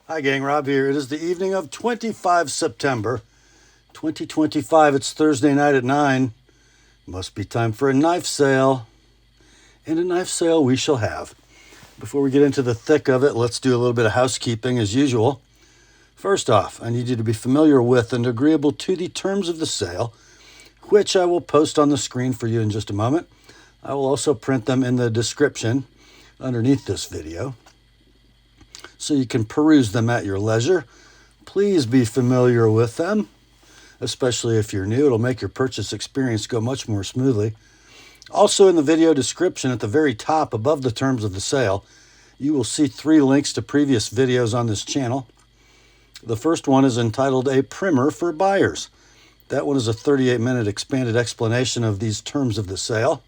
Hi gang, Rob here. It is the evening of 25 September 2025. It's Thursday night at 9. Must be time for a knife sale. And a knife sale we shall have. Before we get into the thick of it, let's do a little bit of housekeeping as usual. First off, I need you to be familiar with and agreeable to the terms of the sale, which I will post on the screen for you in just a moment. I will also print them in the description underneath this video, so you can peruse them at your leisure. Please be familiar with them, especially if you're new. It'll make your purchase experience go much more smoothly. Also in the video description at the very top above the terms of the sale, you will see 3 links to previous videos on this channel. The first one is entitled A Primer for Buyers. That one is a 38-minute expanded explanation of these terms of the sale.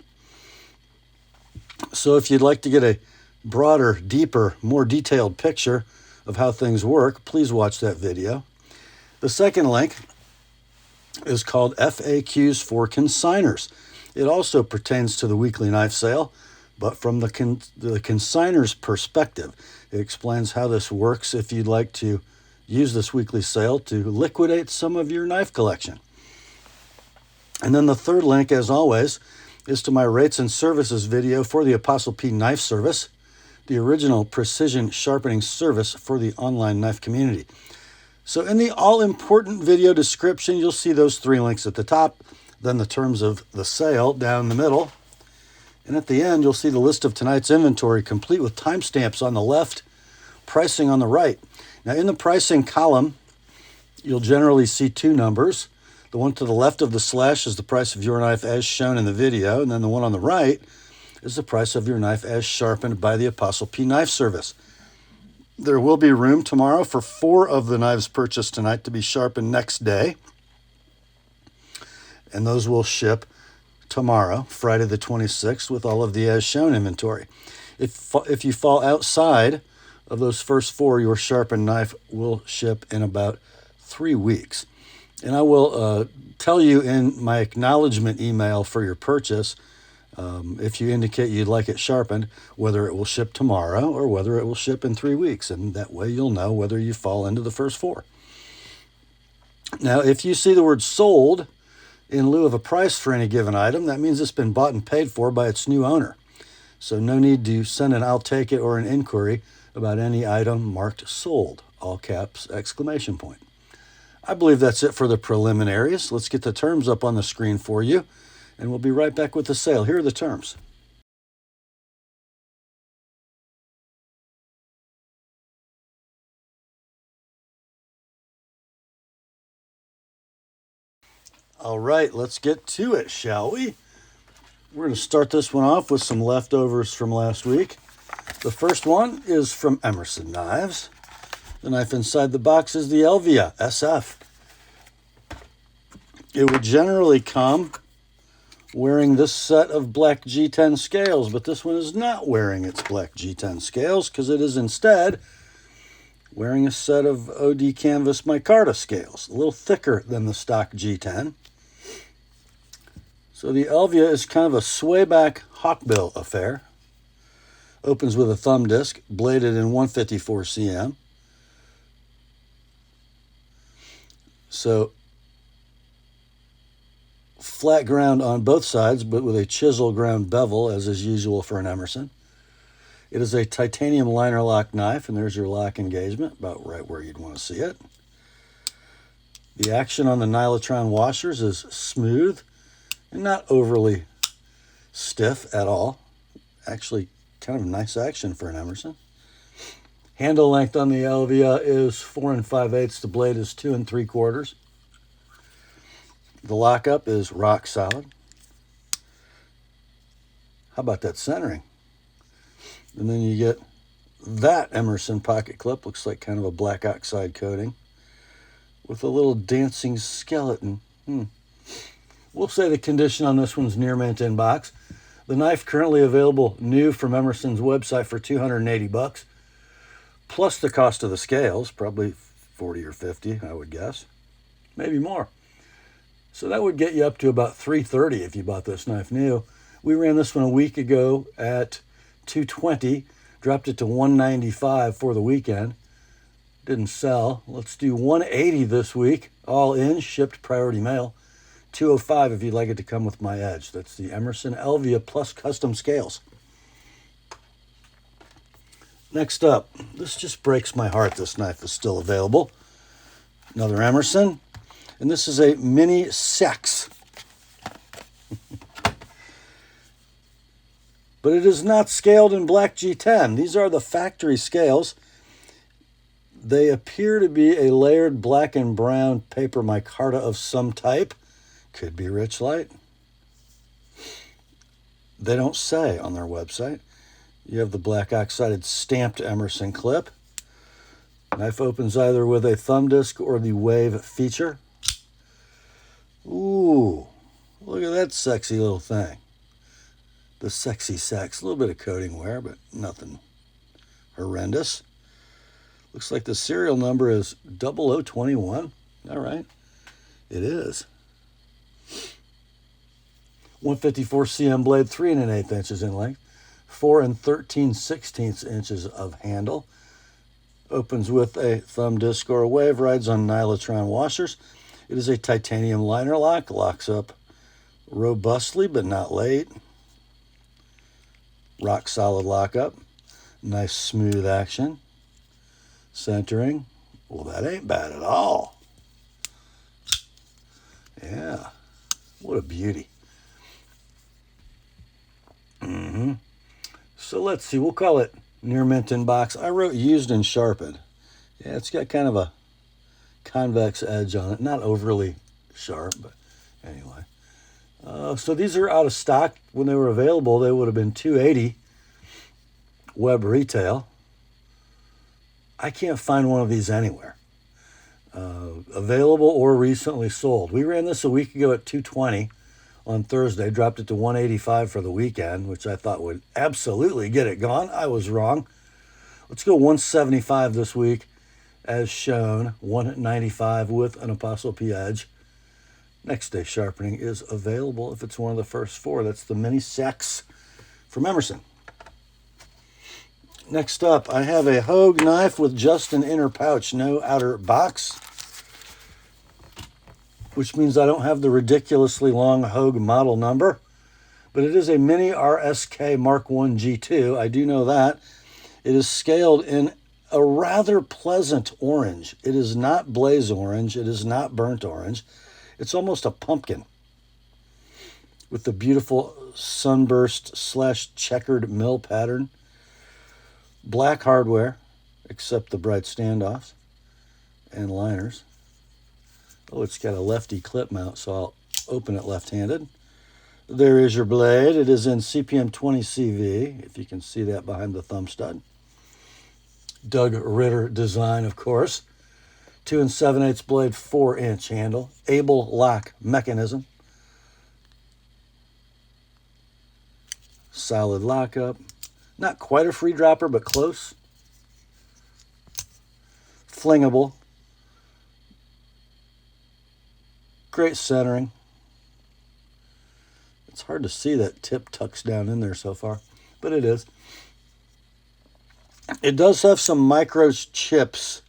So if you'd like to get a broader, deeper, more detailed picture of how things work, please watch that video. The second link is called FAQs for Consignors. It also pertains to the weekly knife sale, but from the consignor's perspective. It explains how this works if you'd like to use this weekly sale to liquidate some of your knife collection. And then the third link, as always, is to my rates and services video for the TheApostleP Knife Service, the original precision sharpening service for the online knife community. So in the all-important video description, you'll see those 3 links at the top, then the terms of the sale down the middle, and at the end, you'll see the list of tonight's inventory, complete with timestamps on the left, pricing on the right. Now in the pricing column, you'll generally see 2 numbers. The one to the left of the slash is the price of your knife as shown in the video, and then the one on the right is the price of your knife as sharpened by the TheApostleP Knife Service. There will be room tomorrow for 4 of the knives purchased tonight to be sharpened next day. And those will ship tomorrow, Friday the 26th, with all of the as shown inventory. If you fall outside of those first 4, your sharpened knife will ship in about 3 weeks. And I will tell you in my acknowledgement email for your purchase, if you indicate you'd like it sharpened, whether it will ship tomorrow or whether it will ship in 3 weeks. And that way you'll know whether you fall into the first 4. Now, if you see the word sold in lieu of a price for any given item, that means it's been bought and paid for by its new owner. So no need to send an I'll take it or an inquiry about any item marked sold, all caps, exclamation point. I believe that's it for the preliminaries. Let's get the terms up on the screen for you, and we'll be right back with the sale. Here are the terms. All right, let's get to it, shall we? We're going to start this one off with some leftovers from last week. The first one is from Emerson Knives. The knife inside the box is the Elvia SF. It would generally come wearing this set of black G10 scales, but this one is not wearing its black G10 scales because it is instead wearing a set of OD Canvas micarta scales, a little thicker than the stock G10. So the Elvia is kind of a swayback hawkbill affair. Opens with a thumb disc, bladed in 154 cm. So flat ground on both sides, but with a chisel ground bevel, as is usual for an Emerson. It is a titanium liner lock knife, and there's your lock engagement, about right where you'd want to see it. The action on the Nylotron washers is smooth and not overly stiff at all. Actually, kind of nice action for an Emerson. Handle length on the Elvia is 4 5/8. The blade is 2 3/4. The lockup is rock solid. How about that centering? And then you get that Emerson pocket clip. Looks like kind of a black oxide coating with a little dancing skeleton. We'll say the condition on this one's near mint in box. The knife currently available new from Emerson's website for $280, plus the cost of the scales, probably 40 or 50, I would guess, maybe more. So that would get you up to about $330 if you bought this knife new. We ran this one a week ago at $220, dropped it to $195 for the weekend. Didn't sell. Let's do 180 this week, all in, shipped priority mail. 205 if you'd like it to come with my edge. That's the Emerson Elvia plus custom scales. Next up, this just breaks my heart. This knife is still available. Another Emerson, and this is a mini Seax. But it is not scaled in black G10. These are the factory scales. They appear to be a layered black and brown paper micarta of some type. Could be rich light. They don't say on their website. You have the black oxided stamped Emerson clip. Knife opens either with a thumb disc or the wave feature. Ooh, look at that sexy little thing. The sexy Seax. A little bit of coating wear, but nothing horrendous. Looks like the serial number is 0021. All right, it is. 154 cm blade, 3 1/8 inches in length, 4 13/16 inches of handle. Opens with a thumb disc or a wave, rides on nylotron washers. It is a titanium liner lock, locks up robustly but not late. Rock solid lockup, nice smooth action. Centering, well, that ain't bad at all. Yeah, what a beauty. So let's see, we'll call it near mint in box. I wrote used and sharpened. Yeah, it's got kind of a convex edge on it, not overly sharp, but anyway. So these are out of stock. When they were available, they would have been $280 web retail. I can't find one of these anywhere. Available or recently sold. We ran this a week ago at $220 on Thursday, dropped it to $185 for the weekend, which I thought would absolutely get it gone. I was wrong. Let's go $175 this week, as shown, $195 with an TheApostleP edge. Next day sharpening is available if it's one of the first 4. That's the mini Seax from Emerson. Next up, I have a Hogue knife with just an inner pouch, no outer box, which means I don't have the ridiculously long Hogue model number, but it is a mini RSK Mark I G2. I do know that. It is scaled in a rather pleasant orange. It is not blaze orange. It is not burnt orange. It's almost a pumpkin with the beautiful sunburst / checkered mill pattern. Black hardware, except the bright standoffs and liners. Oh, it's got a lefty clip mount, so I'll open it left-handed. There is your blade. It is in CPM 20 CV, if you can see that behind the thumb stud. Doug Ritter design, of course. 2 7/8 blade, 4-inch handle. Able lock mechanism. Solid lockup. Not quite a free dropper, but close. Flingable. Great centering. It's hard to see that tip tucks down in there so far, but it is. It does have some micro chips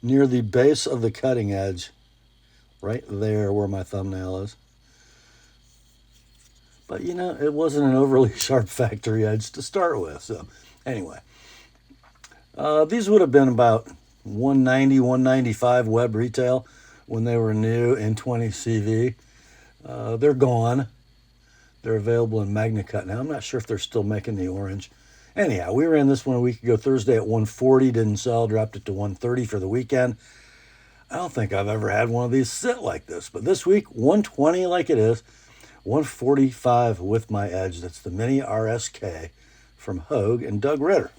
near the base of the cutting edge, right there where my thumbnail is. But, you know, it wasn't an overly sharp factory edge to start with. So, anyway. These would have been about $190, $195 web retail when they were new in 20 CV. They're gone. They're available in Magna Cut now. I'm not sure if they're still making the orange. Anyhow, we ran this one a week ago Thursday at $140. Didn't sell. Dropped it to $130 for the weekend. I don't think I've ever had one of these sit like this. But this week, $120 like it is. $145 with my edge. That's the mini RSK from Hogue and Doug Ritter.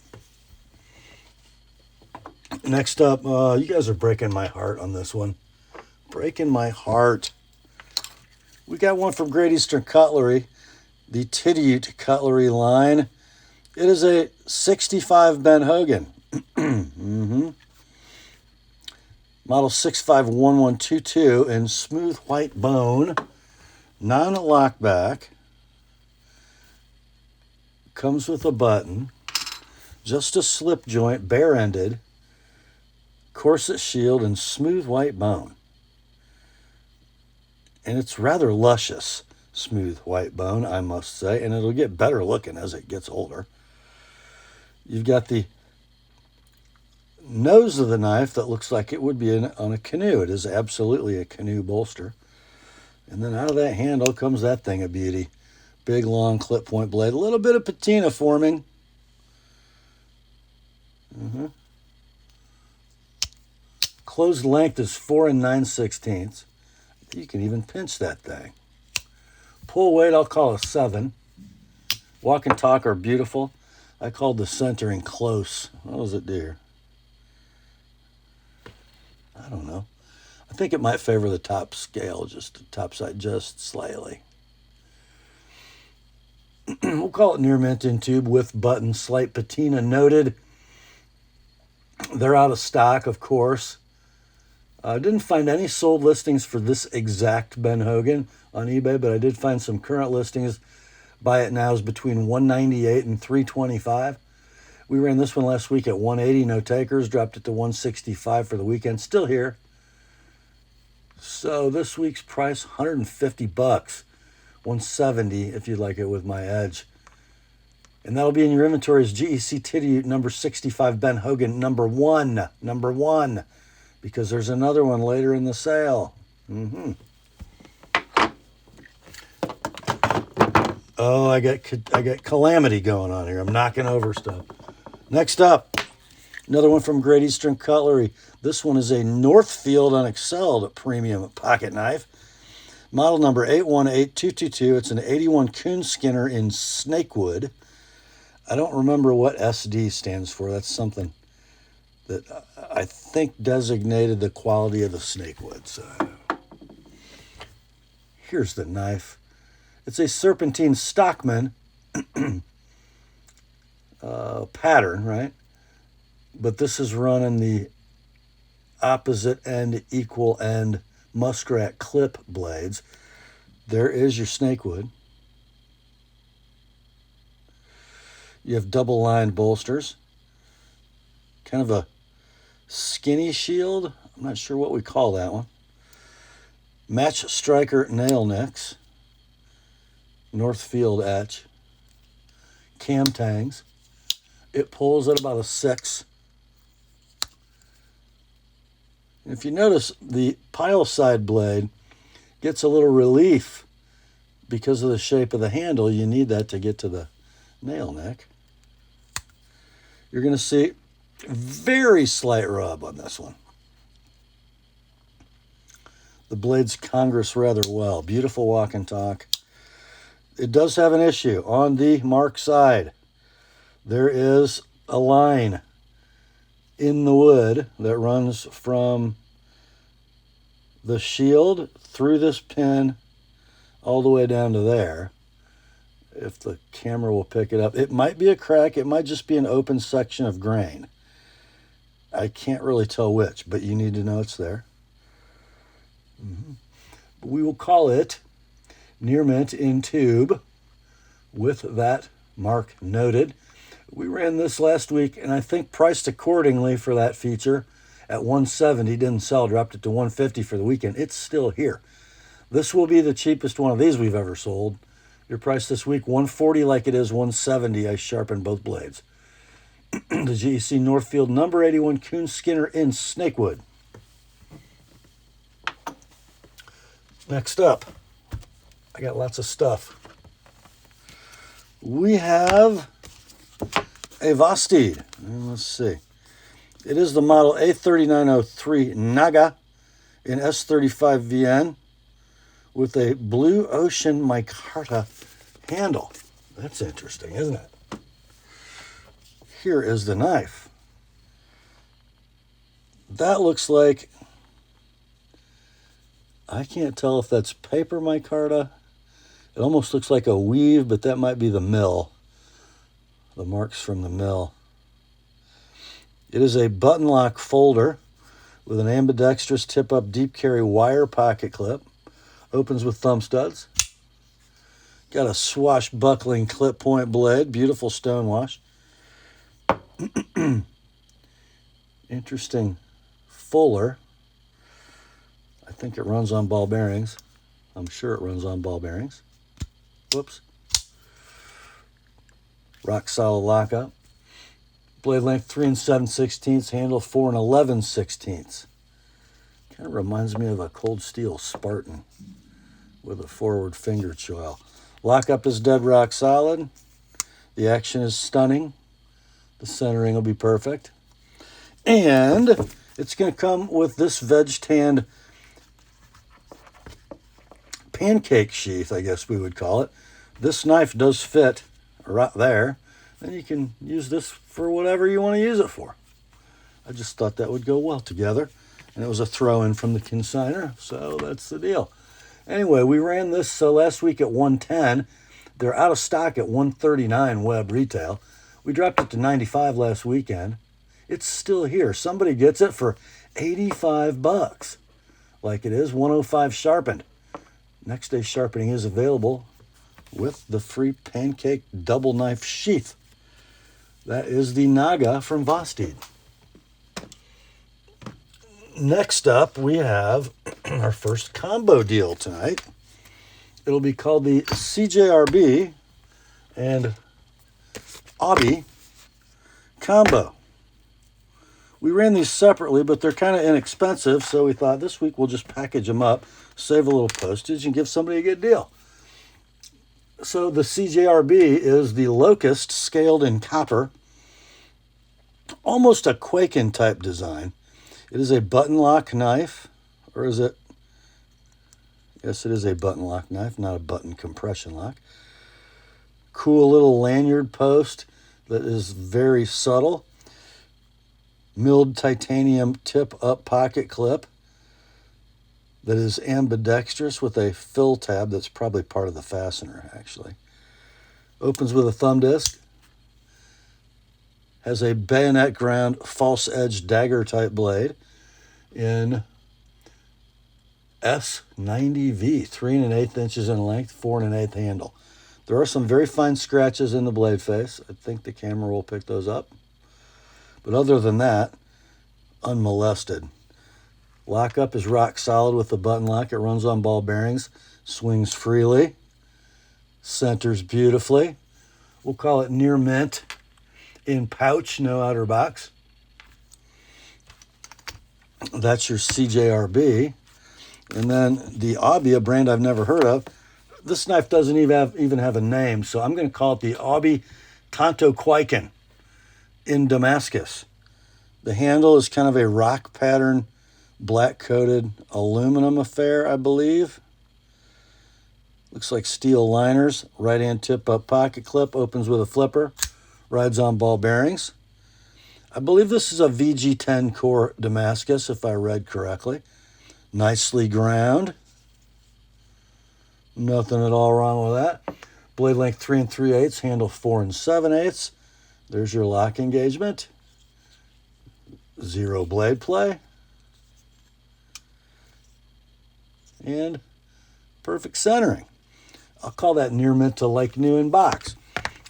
Next up, you guys are breaking my heart on this one. Breaking my heart. We got one from Great Eastern Cutlery, the Tidioute cutlery line. It is a 65 Ben Hogan. Model 651122 in smooth white bone. Non-lockback. Comes with a button. Just a slip joint, bare-ended. corset shield, and smooth white bone. And it's rather luscious, smooth white bone, I must say, and it'll get better looking as it gets older. You've got the nose of the knife that looks like it would be on a canoe. It is absolutely a canoe bolster. And then out of that handle comes that thing of beauty. Big, long clip point blade. A little bit of patina forming. Closed length is 4 9/16. You can even pinch that thing. Pull weight, I'll call a 7. Walk and talk are beautiful. I called the centering close. What does it do here? I don't know. I think it might favor the top scale, just the top side, just slightly. We'll call it near mint in tube with button, slight patina noted. They're out of stock, of course. I didn't find any sold listings for this exact Ben Hogan on eBay, but I did find some current listings. Buy it now is between $198 and $325. We ran this one last week at $180, no takers. Dropped it to $165 for the weekend. Still here. So this week's price, $150, $170 if you'd like it with my edge. And that'll be in your inventory as GEC Tidioute number 65 Ben Hogan number one, because there's another one later in the sale. Oh, I got calamity going on here. I'm knocking over stuff. Next up, another one from Great Eastern Cutlery. This one is a Northfield Unexcelled premium pocket knife. Model number 818222. It's an 81 Coon Skinner in Snakewood. I don't remember what SD stands for. That's something that I think designated the quality of the Snakewood. So here's the knife. It's a serpentine Stockman pattern, right? But this is running the opposite end, equal end muskrat clip blades. There is your Snakewood. You have double-lined bolsters. Kind of a skinny shield. I'm not sure what we call that one. Match striker nail necks. Northfield etch. Cam tangs. It pulls at about a 6. And if you notice, the pile side blade gets a little relief because of the shape of the handle. You need that to get to the nail neck. You're going to see very slight rub on this one. The blades congress rather well. Beautiful walk and talk. It does have an issue on the mark side. There is a line in the wood that runs from the shield through this pin all the way down to there. If the camera will pick it up, it might be a crack. It might just be an open section of grain. I can't really tell which, but you need to know it's there. We will call it near mint in tube with that mark noted. We ran this last week, and I think priced accordingly for that feature at $170. Didn't sell, dropped it to $150 for the weekend. It's still here. This will be the cheapest one of these we've ever sold. Your price this week, $140 like it is $170. I sharpened both blades. The GEC Northfield number 81 Coon Skinner in Snakewood. Next up, I got lots of stuff. We have a Vosteed. Let's see. It is the model A3903 Naga in S35VN with a Blue Ocean micarta handle. That's interesting, isn't it? Here is the knife. That looks like, I can't tell if that's paper micarta. It almost looks like a weave, but that might be the mill. The marks from the mill. It is a button lock folder with an ambidextrous tip-up deep carry wire pocket clip. Opens with thumb studs. Got a swashbuckling clip point blade. Beautiful stonewash. Interesting Fuller. I think it runs on ball bearings. I'm sure it runs on ball bearings. Whoops. Rock solid lockup. Blade length 3 7/16, handle 4 11/16. Kind of reminds me of a cold steel Spartan with a forward finger choil. Lockup is dead rock solid. The action is stunning. The centering will be perfect. And it's going to come with this veg-tanned pancake sheath, I guess we would call it. This knife does fit right there. And you can use this for whatever you want to use it for. I just thought that would go well together. And it was a throw-in from the consignor, so that's the deal. Anyway, we ran this last week at $110. They're out of stock at $139 web retail. We dropped it to $95 last weekend. It's still here. Somebody gets it for $85, like it is $105 sharpened. Next day sharpening is available with the free pancake double knife sheath. That is the Naga from Vosteed. Next up, we have our first combo deal tonight. It'll be called the CJRB and Aubey combo. We ran these separately, but they're kind of inexpensive, so we thought this week we'll just package them up, save a little postage, and give somebody a good deal. So the CJRB is the Locust scaled in copper, almost a Quaken type design. It is a button lock knife, or is it? Yes, it is a button lock knife, not a button compression lock. Cool little lanyard post that is very subtle. Milled titanium tip up pocket clip that is ambidextrous with a fill tab that's probably part of the fastener, actually. Opens with a thumb disc. Has a bayonet ground false edge dagger type blade in S90V, 3 1/8 inches in length, 4 1/8 handle. There are some very fine scratches in the blade face. I think the camera will pick those up. But other than that, unmolested. Lockup is rock solid with the button lock. It runs on ball bearings, swings freely, centers beautifully. We'll call it near mint in pouch, no outer box. That's your CJRB. And then the Aubey, a brand I've never heard of. This knife doesn't even have a name, so I'm going to call it the Aubey Tanto Quaken in Damascus. The handle is kind of a rock pattern, black-coated aluminum affair, I believe. Looks like steel liners. Right-hand tip-up pocket clip. Opens with a flipper. Rides on ball bearings. I believe this is a VG10 core Damascus, if I read correctly. Nicely ground. Nothing at all wrong with that. Blade length 3 3/8, handle 4 7/8. There's your lock engagement. Zero blade play. And perfect centering. I'll call that near mint to like new in box.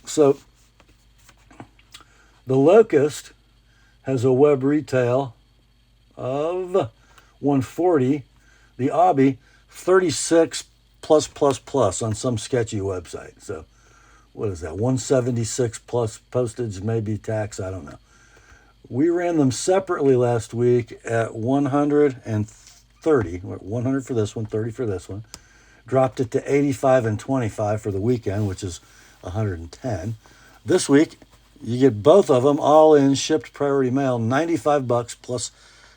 So the Locust has a web retail of $140. The Aubey, $36 plus on some sketchy website. So what is that? $176 plus postage, maybe tax, I don't know. We ran them separately last week at $130. 100 for this one, 30 for this one. Dropped it to $85 and $25 for the weekend, which is $110. This week, you get both of them all in, shipped priority mail, $95 plus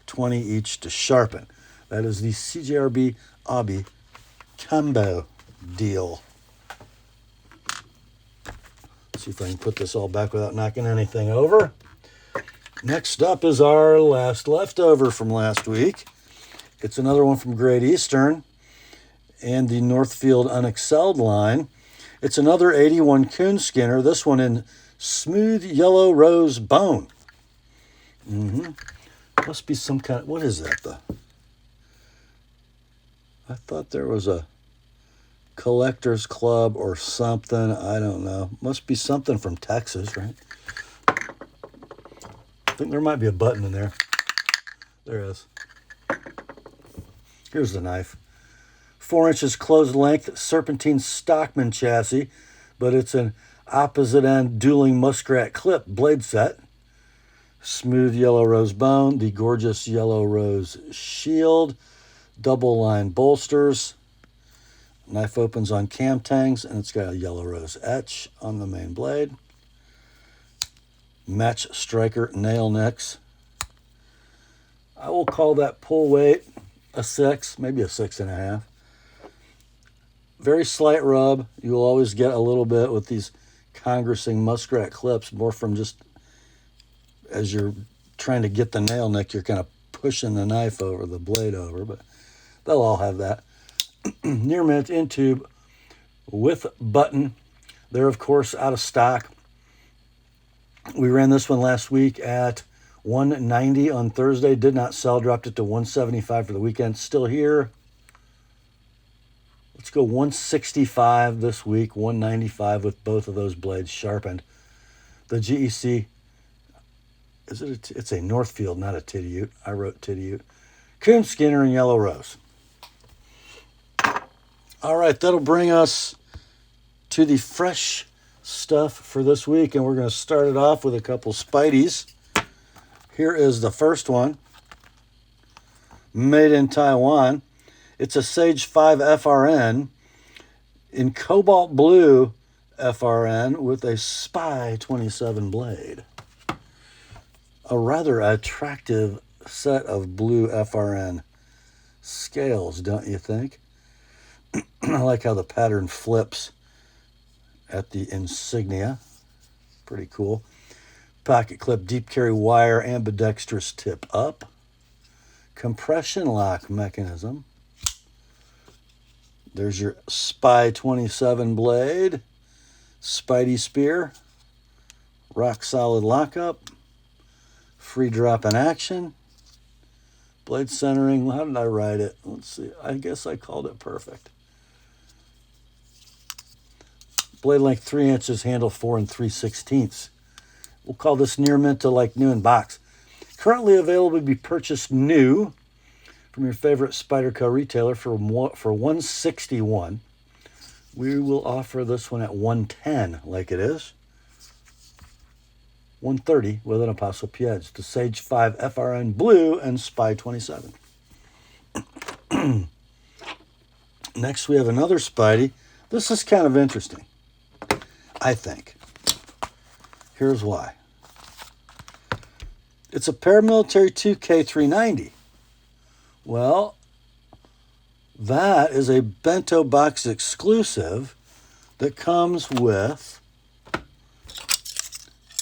$20 each to sharpen. That is the CJRB Aubey combo deal. Let's see if I can put this all back without knocking anything over. Next up is our last leftover from last week. It's another one from Great Eastern and the Northfield Unexcelled line. It's another 81 Coon skinner, this one in smooth yellow rose bone. Must be some kind of, what is that? I thought there was a collector's club or something. I don't know. Must be something from Texas, right? I think there might be a button in there. There is. Here's the knife. 4 inches closed length serpentine Stockman chassis, but it's an opposite end dueling muskrat clip blade set. Smooth yellow rose bone, the gorgeous yellow rose shield, double line bolsters. Knife opens on cam tangs, and it's got a yellow rose etch on the main blade. Match striker nail nicks. I will call that pull weight a 6, maybe a 6.5. Very slight rub. You'll always get a little bit with these congressing muskrat clips, more from just as you're trying to get the nail nick, you're kind of pushing the knife over, the blade over, but they'll all have that. Near mint in tube with button. They're, of course, out of stock. We ran this one last week at $190 on Thursday. Did not sell. Dropped it to $175 for the weekend. Still here. Let's go $165 this week. $195 with both of those blades sharpened. The GEC, it's a Northfield, not a Tidioute. I wrote Tidioute. Coon Skinner and Yellow Rose. All right, that'll bring us to the fresh stuff for this week, and we're going to start it off with a couple Spydies. Here is the first one, made in Taiwan. It's a Sage 5 FRN in cobalt blue FRN with a Spy 27 blade. A rather attractive set of blue FRN scales, don't you think? I like how the pattern flips at the insignia. Pretty cool. Pocket clip, deep carry wire, ambidextrous tip up. Compression lock mechanism. There's your Spy 27 blade. Spidey spear. Rock solid lockup. Free drop in action. Blade centering. How did I write it? Let's see. I guess I called it perfect. Blade length 3 inches, handle 4 3/16. We'll call this near mint to like new in box. Currently available to be purchased new from your favorite Spyderco retailer for $161. We will offer this one at $110 like it is. $130 with an ApostleP edge. The Sage 5 FRN Blue and Spy 27. Next we have another Spydie. This is kind of interesting, I think. Here's why. It's a Paramilitary 2K390. Well, that is a bento box exclusive that comes with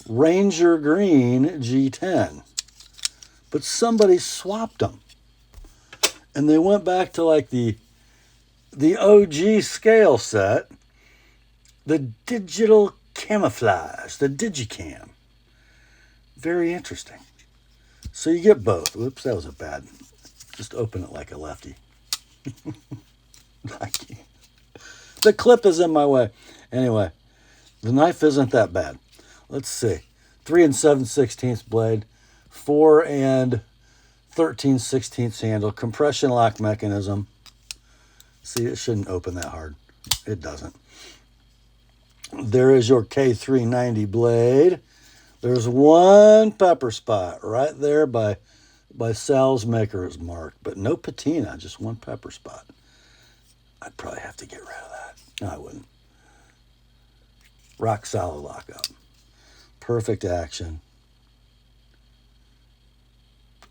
Ranger Green G10. But somebody swapped them. And they went back to like the OG scale set, the digital camouflage, the Digicam. Very interesting. So you get both. Whoops, that was a bad. Just open it like a lefty. The clip is in my way. Anyway, the knife isn't that bad. Let's see. 3 7/16 blade, 4 13/16 handle, compression lock mechanism. See, it shouldn't open that hard. It doesn't. There is your K390 blade. There's one pepper spot right there by Sal's Maker's mark, but no patina, just one pepper spot. I'd probably have to get rid of that. No, I wouldn't. Rock solid lockup. Perfect action.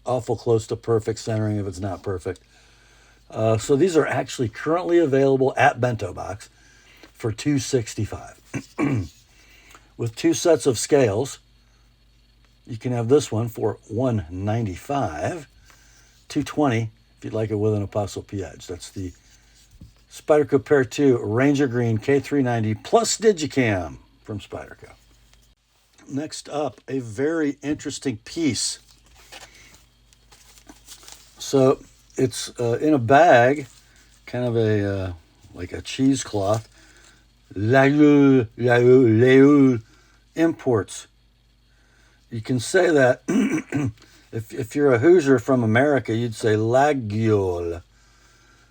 Awful close to perfect centering if it's not perfect. So these are actually currently available at Bento Box for $265. With 2 sets of scales, you can have this one for $195, $220 if you'd like it with an ApostleP edge. That's the Spyderco Pair 2 Ranger Green K390 plus Digicam from Spyderco. Next up, a very interesting piece. So it's in a bag, kind of a like a cheesecloth. Laoul Imports. You can say that if you're a Hoosier from America, you'd say Laguiole.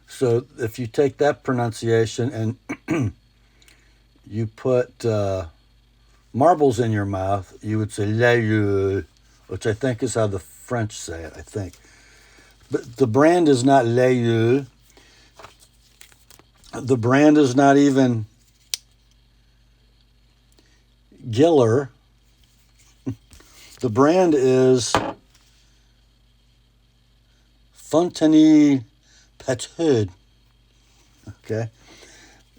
So if you take that pronunciation and you put marbles in your mouth, you would say Layeux, which I think is how the French say it, I think. But the brand is not Layeux. The brand is not even Giller. The brand is Fontenille-Pataud. Okay.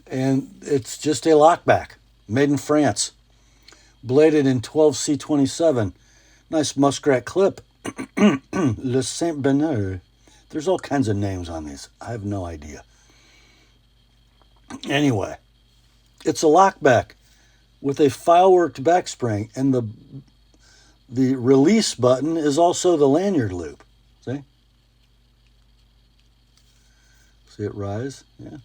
And it's just a lockback, made in France. Bladed in 12C27. Nice muskrat clip. Le Saint Bernard. There's all kinds of names on these. I have no idea. Anyway, it's a lockback with a file-worked back spring, and the release button is also the lanyard loop. See? See it rise? Yeah.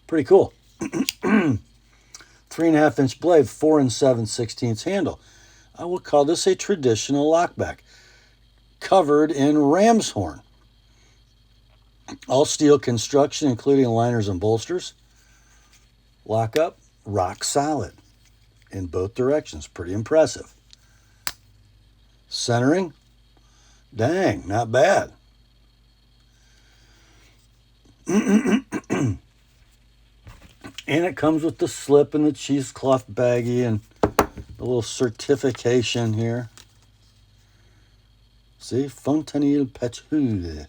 Pretty cool. 3.5-inch blade, 4 7/16 handle. I will call this a traditional lockback, covered in ram's horn. All steel construction, including liners and bolsters. Lock up, rock solid in both directions. Pretty impressive. Centering, dang, not bad. And it comes with the slip and the cheesecloth baggie and a little certification here. See, Fontenille-Pataud.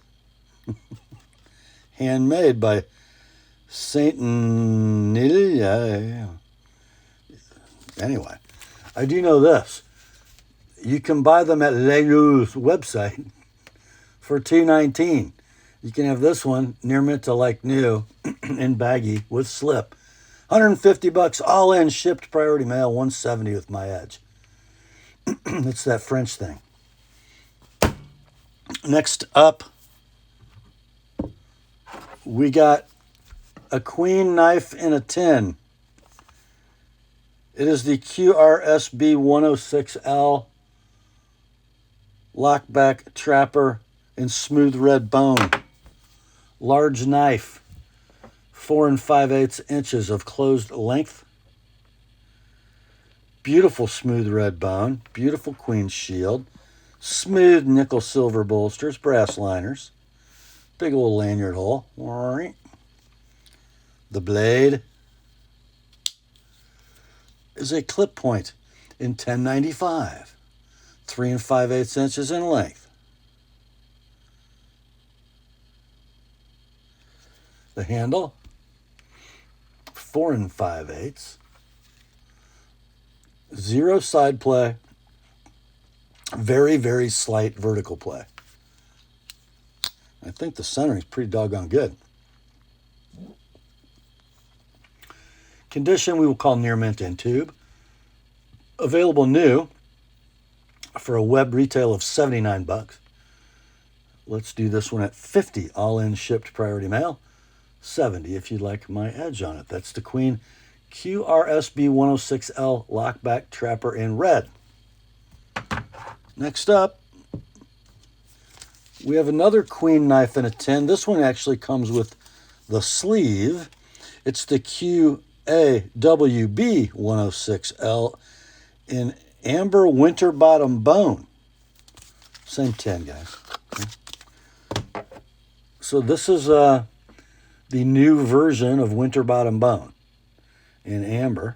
Handmade by Saint Nil. Anyway, I do know this. You can buy them at Layeu's website for $2.19. You can have this one near mint to like new in baggy with slip. $150 all in, shipped priority mail, $170 with my edge. It's that French thing. Next up, we got a queen knife in a tin. It is the QRSB 106L lockback trapper in smooth red bone. Large knife, 4 5/8 inches of closed length. Beautiful smooth red bone, beautiful queen shield, smooth nickel silver bolsters, brass liners, big old lanyard hole. The blade is a clip point in 1095, 3 5/8 inches in length. The handle, 4 5/8. Zero side play. Very, very slight vertical play. I think the centering is pretty doggone good. Condition we will call near mint in tube. Available new for a web retail of $79. Let's do this one at $50 all in, shipped priority mail. $70 if you'd like my edge on it. That's the Queen QRSB 106L lockback trapper in red. Next up, we have another queen knife in a tin. This one actually comes with the sleeve. It's the QAWB 106L in amber winter bottom bone. Same tin, guys. Okay. So this is the new version of winter bottom bone in amber.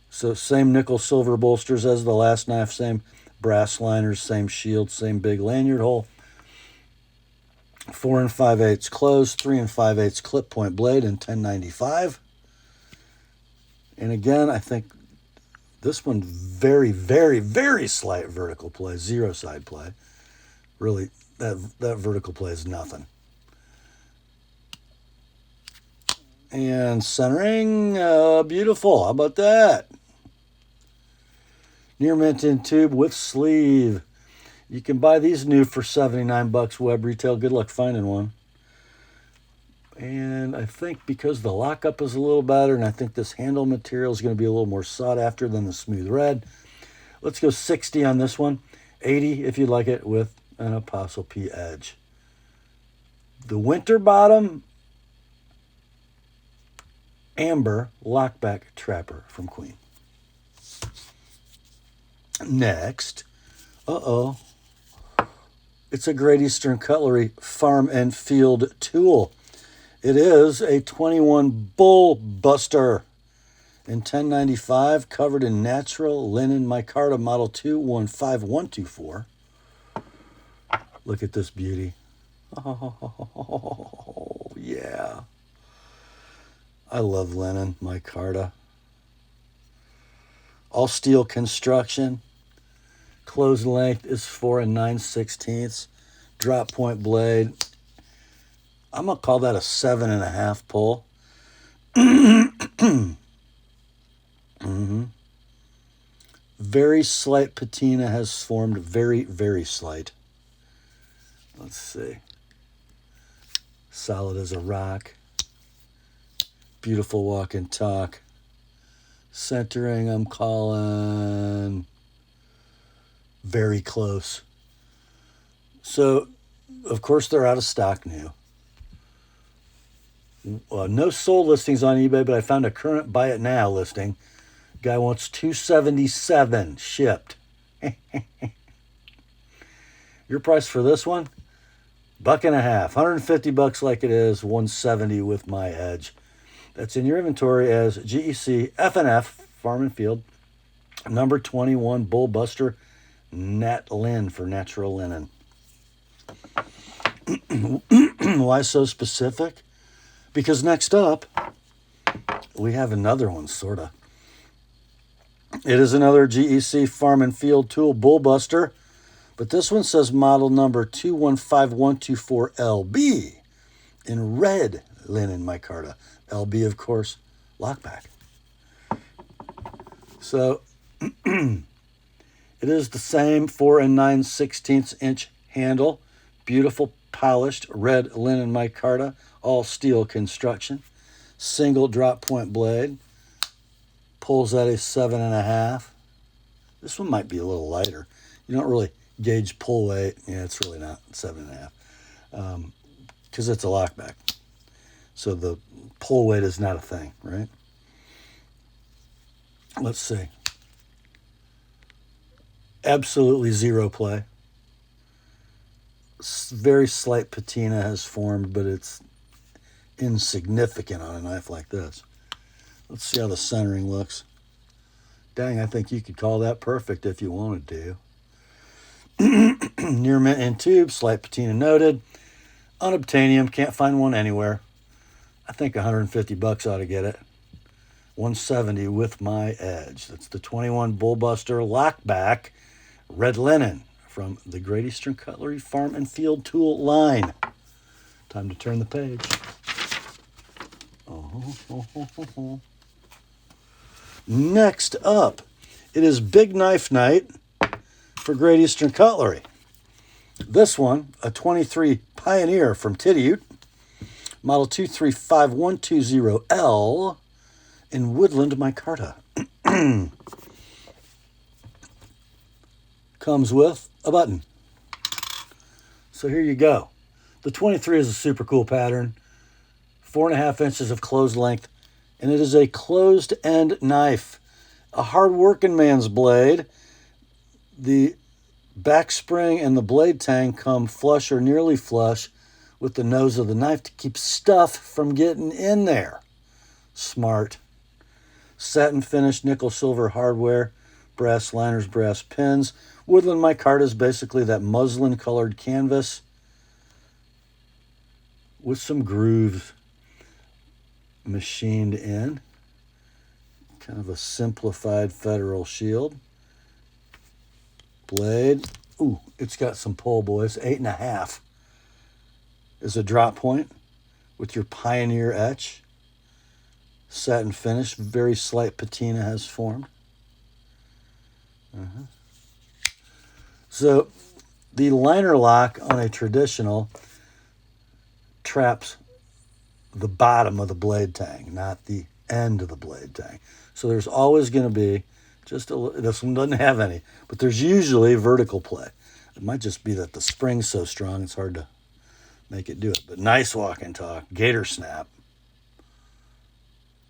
So same nickel silver bolsters as the last knife, same brass liners, same shield, same big lanyard hole. 4 5/8 closed, 3 5/8 clip point blade in 1095. And again, I think this one very, very, very slight vertical play, zero side play. Really, that vertical play is nothing. And centering, beautiful. How about that? Near mint in tube with sleeve. You can buy these new for $79 web retail. Good luck finding one. And I think because the lockup is a little better, and I think this handle material is going to be a little more sought after than the smooth red, let's go $60 on this one. $80 if you'd like it with an Apostle P edge. The winter bottom amber lockback trapper from Queen. Next, it's a Great Eastern Cutlery farm and field tool. It is a 21 Bull Buster in 1095, covered in natural linen micarta model 215124. Look at this beauty. Oh, yeah. I love linen micarta. All steel construction. Closed length is 4 9/16. Drop point blade. I'm going to call that a 7.5 pull. Very slight patina has formed. Very, very slight. Let's see. Solid as a rock. Beautiful walk and talk. Centering, I'm calling very close. So, of course, they're out of stock new. No sold listings on eBay, but I found a current buy it now listing. Guy wants $277 shipped. Your price for this one? $1.50. $150 like it is, $170 with my edge. That's in your inventory as GEC FNF Farm and Field, number 21 Bull Buster Nat Lin for natural linen. Why so specific? Because next up, we have another one, sort of. It is another GEC Farm and Field Tool Bull Buster, but this one says model number 215124LB in red linen micarta. LB, of course, lockback. So, it is the same 4 9/16 handle. Beautiful, polished, red linen micarta. All steel construction. Single drop point blade. Pulls at a 7.5. This one might be a little lighter. You don't really gauge pull weight. Yeah, it's really not 7.5. Because it's a lockback. So the pull weight is not a thing, right? Let's see. Absolutely zero play. Very slight patina has formed, but it's insignificant on a knife like this. Let's see how the centering looks. Dang, I think you could call that perfect if you wanted to. Near mint in tube, slight patina noted. Unobtainium, can't find one anywhere. I think $150 ought to get it. $170 with my edge. That's the 21 Bull Buster Lockback red linen from the Great Eastern Cutlery Farm and Field Tool line. Time to turn the page. Next up, it is Big Knife Night for Great Eastern Cutlery. This one, a 23 Pioneer from Tidioute, model 235120L in woodland micarta. Comes with a button. So here you go. The 23 is a super cool pattern. 4.5 inches of closed length, and it is a closed end knife. A hard working man's blade. The back spring and the blade tang come flush or nearly flush with the nose of the knife to keep stuff from getting in there. Smart. Satin finish, nickel silver hardware, brass liners, brass pins. Woodland micarta is basically that muslin colored canvas with some grooves machined in. Kind of a simplified Federal shield. Blade. Ooh, it's got some pull, boys. 8.5 is a drop point with your Pioneer etch. Satin finish. Very slight patina has formed. So the liner lock on a traditional traps the bottom of the blade tang, not the end of the blade tang. So there's always going to be just this one doesn't have any, but there's usually vertical play. It might just be that the spring's so strong it's hard to make it do it. But nice walk and talk. Gator snap.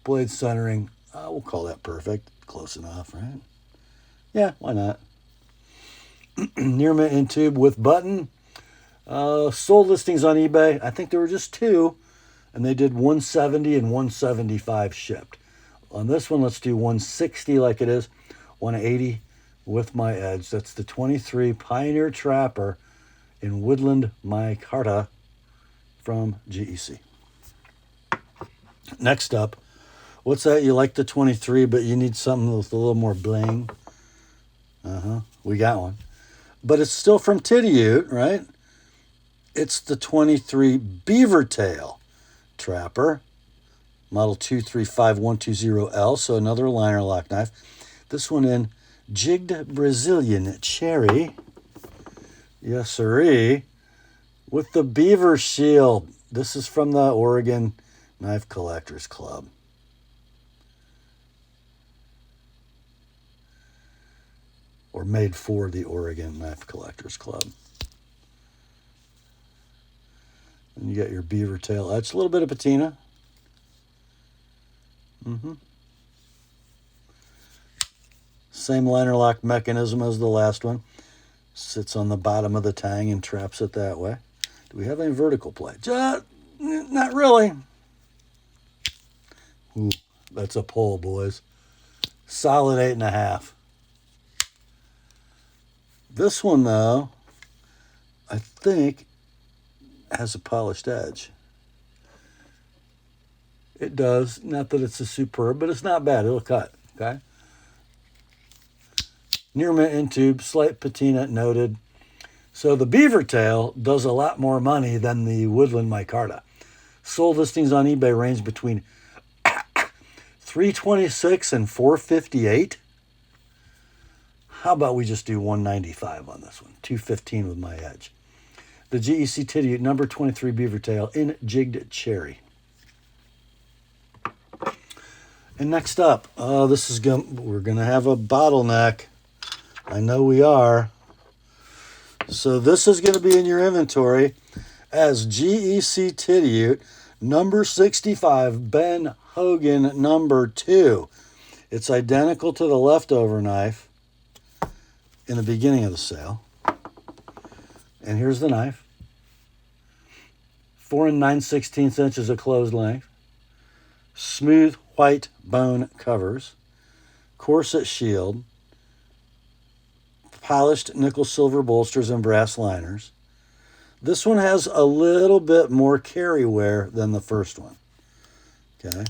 Blade centering. We'll call that perfect. Close enough, right? Yeah, why not? Near mint in tube with button. Sold listings on eBay. I think there were just 2, and they did 170 and 175 shipped. On this one, let's do 160 like it is, 180 with my edge. That's the 23 Pioneer Trapper in Woodland Micarta from GEC. Next up, what's that? You like the 23, but you need something with a little more bling. We got one. But it's still from Tidioute, right? It's the 23 Beaver Tail Trapper, model 235120L, so another liner lock knife. This one in Jigged Brazilian Cherry. Yes, sirree. With the Beaver Shield. This is from the Oregon Knife Collectors Club. Or made for the Oregon Knife Collectors Club. And you got your beaver tail etch. A little bit of patina. Same liner lock mechanism as the last one. Sits on the bottom of the tang and traps it that way. Do we have any vertical play? Not really. Ooh, that's a pull, boys. Solid 8.5. This one, though, I think has a polished edge. It does. Not that it's a superb, but it's not bad. It'll cut, okay? Near mint in tube, slight patina noted. So the Beaver Tail does a lot more money than the Woodland Micarta. Sold listings on eBay range between $326 and $458. How about we just do $195 on this one? $215 with my edge. The GEC Tidioute number 23 Beaver Tail in Jigged Cherry. And next up, we're gonna have a bottleneck. I know we are. So this is going to be in your inventory as GEC Tidioute number 65 Ben Hogan number 2. It's identical to the leftover knife in the beginning of the sale. And here's the knife. 4 9/16 inches of closed length. Smooth white bone covers. Corset shield. Polished nickel silver bolsters and brass liners. This one has a little bit more carry wear than the first one. Okay.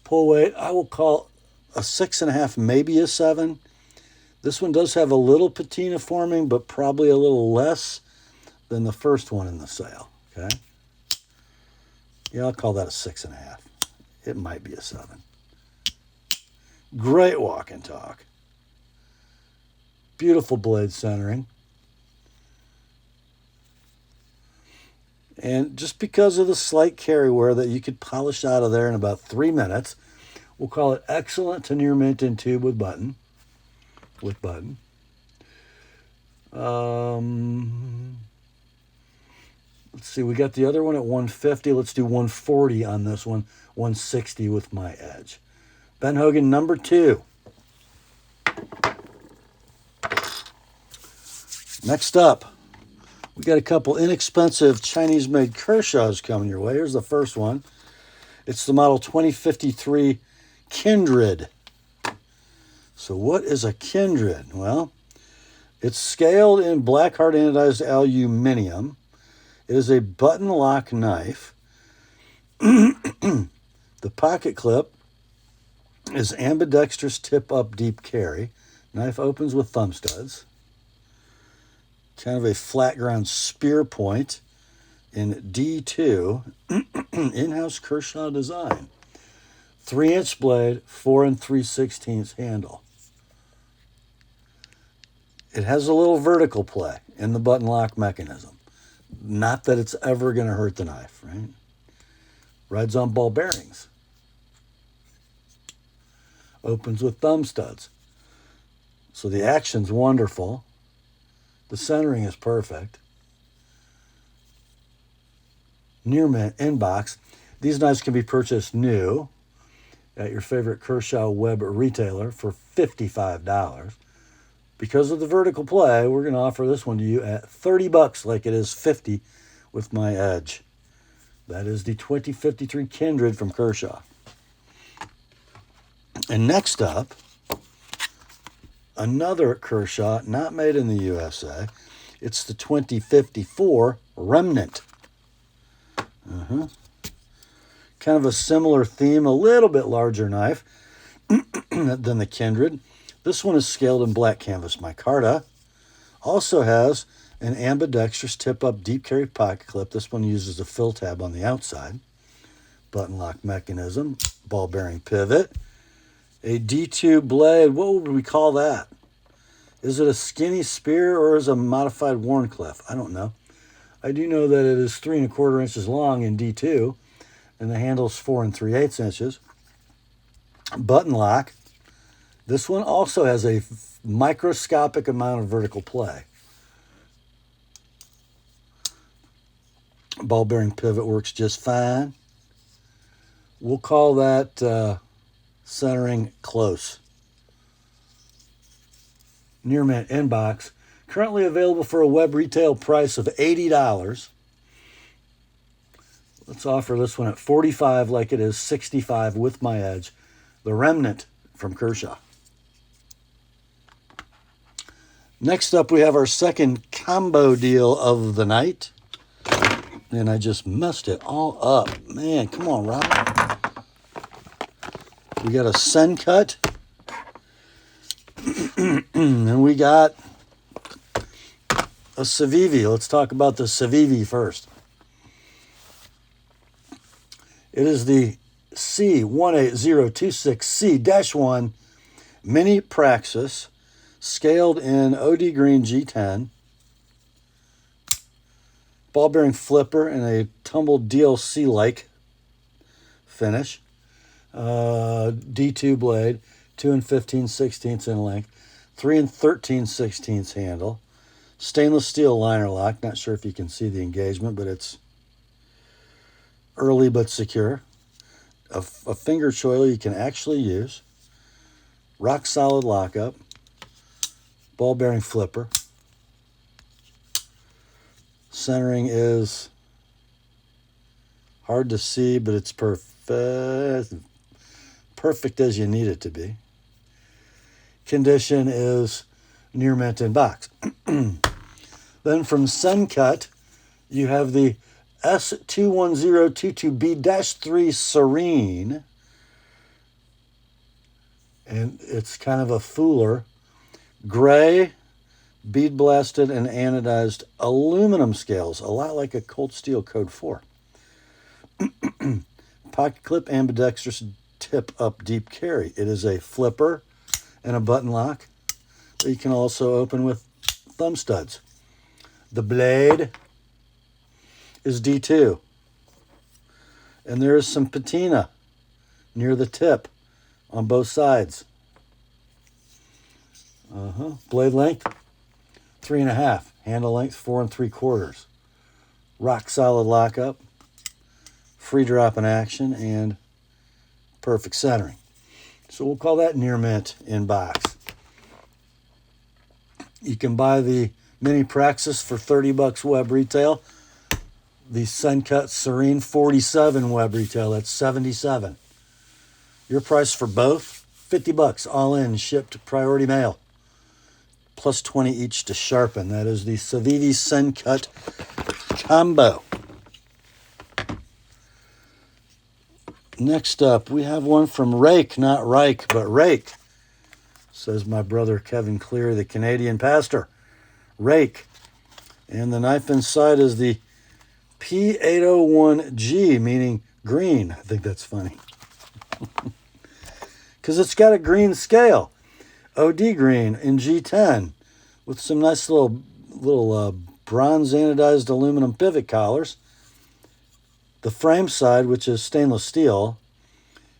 Pull weight, I will call a 6.5, maybe a 7. This one does have a little patina forming, but probably a little less than the first one in the sale. Okay. Yeah, I'll call that a 6.5. It might be a 7. Great walk and talk. Beautiful blade centering. And just because of the slight carry wear that you could polish out of there in about 3 minutes, we'll call it excellent to near mint in tube with button. Let's see, we got the other one at 150. Let's do 140 on this one. 160 with my edge. Ben Hogan number 2. Next up, we got a couple inexpensive Chinese-made Kershaws coming your way. Here's the first one. It's the model 2053 Kindred. So what is a Kindred? Well, it's scaled in black hard anodized aluminum. It is a button lock knife. The pocket clip is ambidextrous tip up deep carry. Knife opens with thumb studs. Kind of a flat ground spear point in D2, in-house Kershaw design. 3-inch blade, 4 3/16 handle. It has a little vertical play in the button lock mechanism. Not that it's ever going to hurt the knife, right? Rides on ball bearings. Opens with thumb studs. So the action's wonderful. The centering is perfect. near mint inbox. These knives can be purchased new at your favorite Kershaw web retailer for $55. Because of the vertical play, we're going to offer this one to you at $30 like it is $50 with my edge. That is the 2053 Kindred from Kershaw. And next up, another Kershaw, not made in the USA. It's the 2054 Remnant. Kind of a similar theme, a little bit larger knife than the Kindred. This one is scaled in black canvas micarta. Also has an ambidextrous tip-up deep carry pocket clip. This one uses a fill tab on the outside. Button lock mechanism, ball bearing pivot. A D2 blade, what would we call that? Is it a skinny spear or is it a modified Warncliffe? I don't know. I do know that it is 3 1/4 inches long in D2, and the handle's 4 3/8 inches. Button lock. This one also has a microscopic amount of vertical play. Ball bearing pivot works just fine. We'll call that centering close. Near mint inbox. Currently available for a web retail price of $80. Let's offer this one at $45 like it is $65 with my edge. The Remnant from Kershaw. Next up, we have our second combo deal of the night. And I just messed it all up. Man, come on, Rob. We got a Sen cut. And we got a Civivi. Let's talk about the Civivi first. It is the C18026C-1 Mini Praxis, scaled in OD green G10. Ball bearing flipper and a tumbled DLC-like finish. D2 blade, 2 15/16 in length, 3 13/16 handle. Stainless steel liner lock. Not sure if you can see the engagement, but it's early but secure. A finger choil you can actually use. Rock solid lockup. Ball bearing flipper. Centering is hard to see, but it's perfect as you need it to be. Condition is near mint in box. Then from Sencut, you have the S21022B-3 Serene. And it's kind of a Fuller. Gray, bead blasted and anodized aluminum scales, a lot like a Cold Steel Code 4. Pocket clip ambidextrous tip up deep carry. It is a flipper and a button lock that you can also open with thumb studs. The blade is D2. And there is some patina near the tip on both sides. Blade length, 3 1/2. Handle length, 4 3/4. Rock solid lockup, free drop in action, and perfect centering. So we'll call that near mint in box. You can buy the Mini Praxis for $30 web retail. The Sencut Serene 47 web retail, that's $77. Your price for both, $50 all in, shipped priority mail. Plus 20 each to sharpen. That is the Civivi Sencut combo. Next up, we have one from Rake, not Reich, but Rake, says my brother Kevin Cleary, the Canadian pastor. Rake. And the knife inside is the P801G, meaning green. I think that's funny. Because it's got a green scale. OD green in G10 with some nice little bronze anodized aluminum pivot collars. The frame side, which is stainless steel,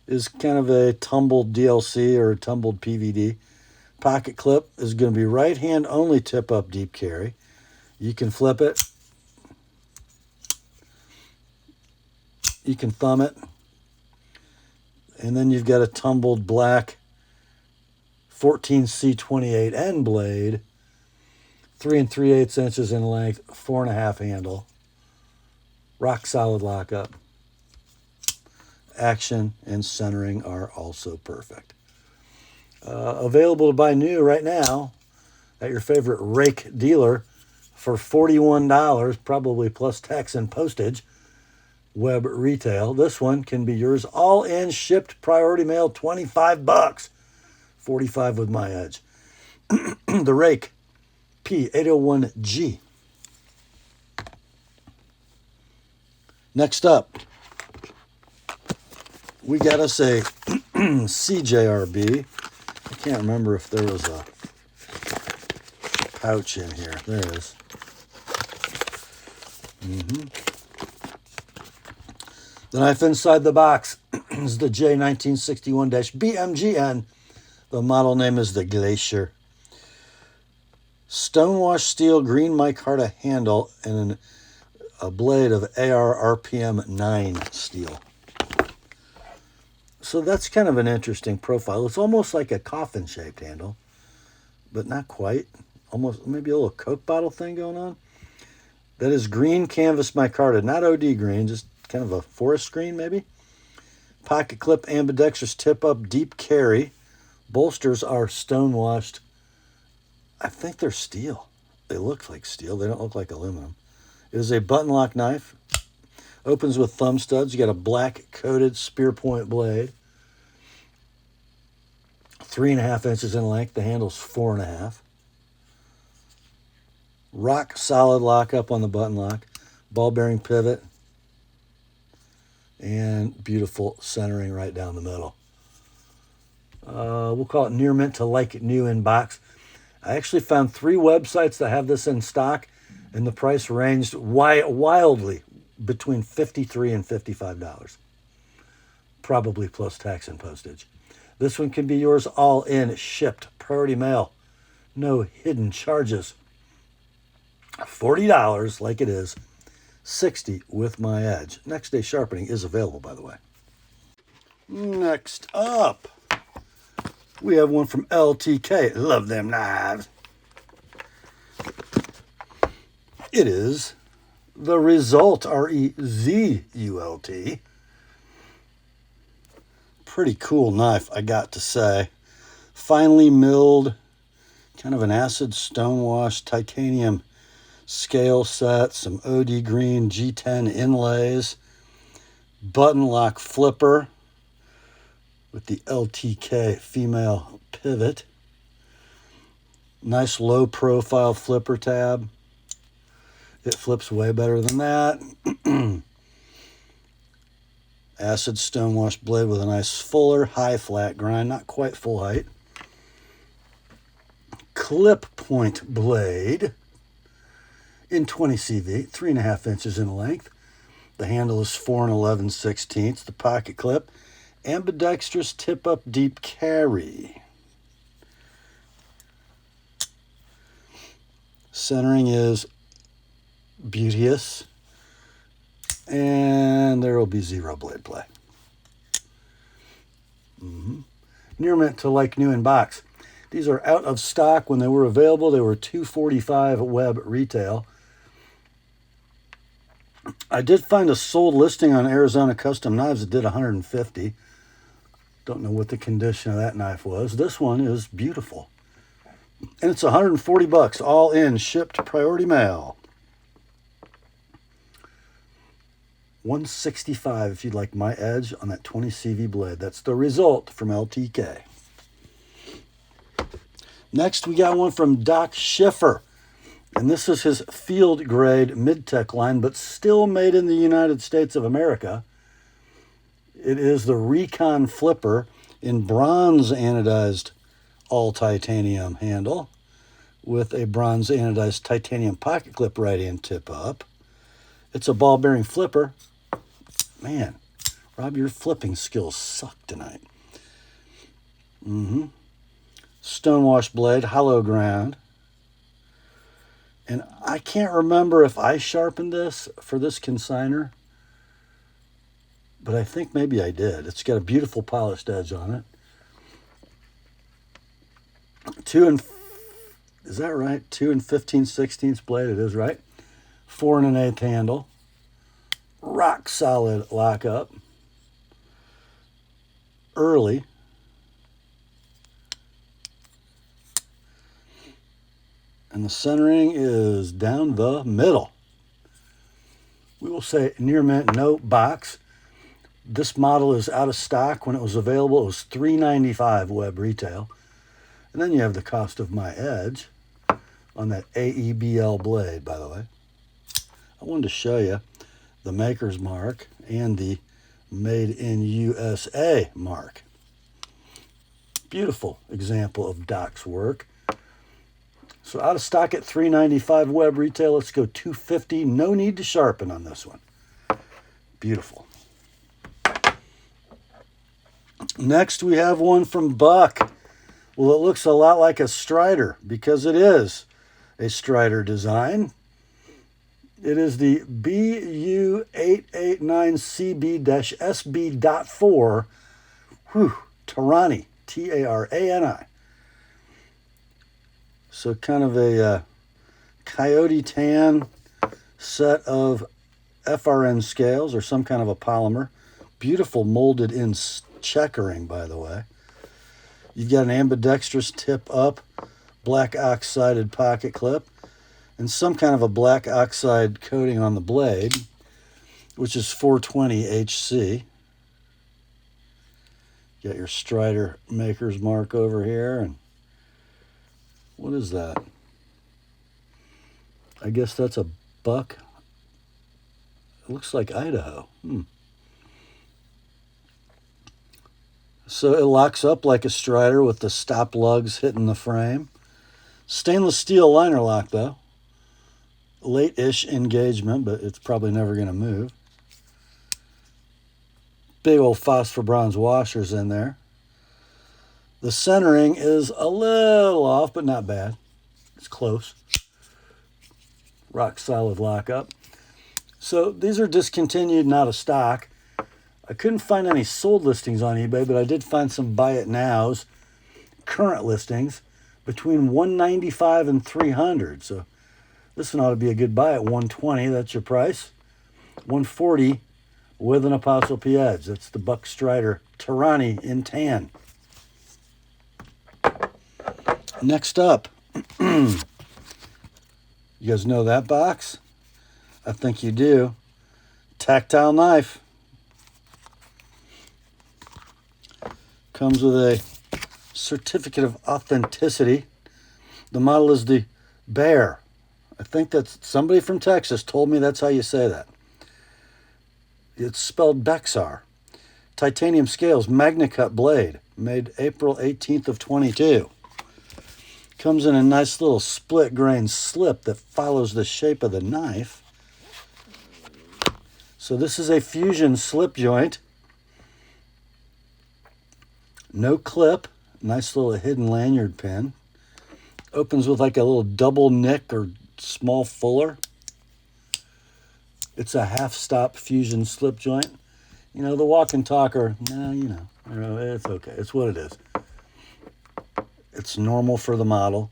is kind of a tumbled DLC or a tumbled PVD. Pocket clip is going to be right hand only tip up deep carry. You can flip it You can thumb it. And then you've got a tumbled black 14C28N blade, 3 3/8 inches in length, 4.5 handle, rock solid lockup. Action and centering are also perfect. Available to buy new right now at your favorite rake dealer for $41, probably plus tax and postage, web retail. This one can be yours all in, shipped priority mail, $25, $45 with my edge. The rake P801G. Next up, we got us a CJRB. I can't remember if there was a pouch in here. There it is. The knife inside the box is the J1961-BMGN. The model name is the Glacier. Stonewash steel green micarta handle and a blade of AR RPM 9 steel. So that's kind of an interesting profile. It's almost like a coffin-shaped handle, but not quite. Almost maybe a little Coke bottle thing going on. That is green canvas micarta, not OD green, just kind of a forest green maybe. Pocket clip ambidextrous tip up deep carry. Bolsters are stonewashed. I think they're steel. They look like steel. They don't look like aluminum. It is a button lock knife. Opens with thumb studs. You got a black coated spear point blade. 3.5 inches in length. The handle's 4.5. Rock solid lockup on the button lock. Ball bearing pivot. And beautiful centering right down the middle. We'll call it near mint to like new in box. I actually found 3 websites that have this in stock, and the price ranged wildly between $53 and $55. Probably plus tax and postage. This one can be yours all in, shipped, priority mail. No hidden charges. $40 like it is. $60 with my edge. Next day sharpening is available, by the way. Next up, we have one from LTK. Love them knives. It is the Rezult, R-E-Z-U-L-T. Pretty cool knife, I got to say. Finely milled, kind of an acid stonewash titanium scale set, some OD green G10 inlays, button lock flipper with the LTK female pivot. Nice low profile flipper tab. It flips way better than that. Acid stonewash blade with a nice fuller, high flat grind, not quite full height. Clip point blade in 20 CV, 3.5 inches in length. The handle is 4 11/16. The pocket clip, ambidextrous tip up deep carry. Centering is beauteous, and there will be 0 blade play. Near mint to like new in box. These are out of stock. When they were available, they were $245 web retail. I did find a sold listing on Arizona Custom Knives that did $150. Don't know what the condition of that knife was. This one is beautiful. And it's $140 all in, shipped priority mail. $165 if you'd like my edge on that 20 CV blade. That's the Rezult from LTK. Next, we got one from Doc Schiffer. And this is his field grade mid-tech line, but still made in the United States of America. It is the Recon Flipper in bronze anodized all titanium handle with a bronze anodized titanium pocket clip right hand tip up. It's a ball bearing flipper. Man, Rob, your flipping skills suck tonight. Stonewash blade, hollow ground. And I can't remember if I sharpened this for this consignor. but I think maybe I did. It's got a beautiful polished edge on it. Is that right? 2 15/16 blade, it is right. 4 1/8 handle. Rock solid lockup. Early. And the centering is down the middle. We will say near mint, no box. This model is out of stock. When it was available, it was $3.95 web retail. And then you have the cost of my edge on that AEBL blade, by the way. I wanted to show you the maker's mark and the Made in USA mark. Beautiful example of Doc's work. So out of stock at $3.95 web retail. Let's go $2.50. No need to sharpen on this one. Beautiful. Next we have one from Buck. Well, it looks a lot like a Strider because it is a Strider design. It is the BU889CB-SB.4 Tarani, T-A-R-A-N-I. So kind of a coyote tan set of FRN scales or some kind of a polymer. Beautiful molded in checkering, by the way. You've got an ambidextrous tip up, black oxided pocket clip, and some kind of a black oxide coating on the blade, which is 420 HC. Got your Strider maker's mark over here, and what is that? I guess that's a buck. It looks like Idaho. So it locks up like a Strider with the stop lugs hitting the frame. Stainless steel liner lock, though. Late-ish engagement, but it's probably never going to move. Big old phosphor bronze washers in there. The centering is a little off, but not bad. It's close. Rock solid lockup. So these are discontinued and out of stock. I couldn't find any sold listings on eBay, but I did find some buy it nows, current listings, between $195 and $300. So this one ought to be a good buy at $120. That's your price. $140 with an Apostle P edge. That's the Buck Strider Tarani in tan. Next up, you guys know that box? I think you do. Tactile knife. Comes with a certificate of authenticity. The model is the Bear. I think that's somebody from Texas told me that's how you say that. It's spelled Bexar. Titanium scales, MagnaCut blade, made April 18th of 22. Comes in a nice little split grain slip that follows the shape of the knife. So this is a fusion slip joint. No clip, nice little hidden lanyard pin. Opens with like a little double nick or small fuller. It's a half-stop fusion slip joint. You know, the walk and talker, it's okay. It's what it is. It's normal for the model.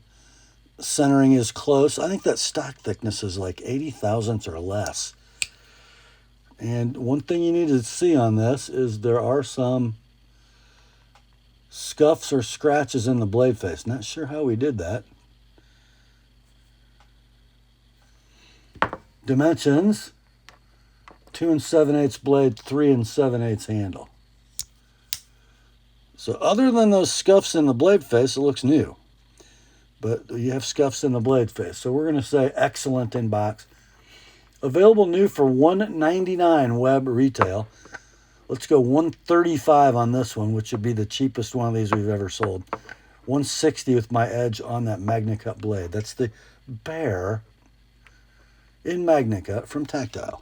Centering is close. I think that stock thickness is like 80 thousandths or less. And one thing you need to see on this is there are some scuffs or scratches in the blade face. Not sure how we did that. Dimensions, 2 7/8 blade, 3 7/8 handle. So other than those scuffs in the blade face, it looks new. But you have scuffs in the blade face. So we're going to say excellent in box. Available new for $199 web retail. Let's go $135 on this one, which would be the cheapest one of these we've ever sold. $160 with my edge on that MagnaCut blade. That's the Bear in MagnaCut from Tactile.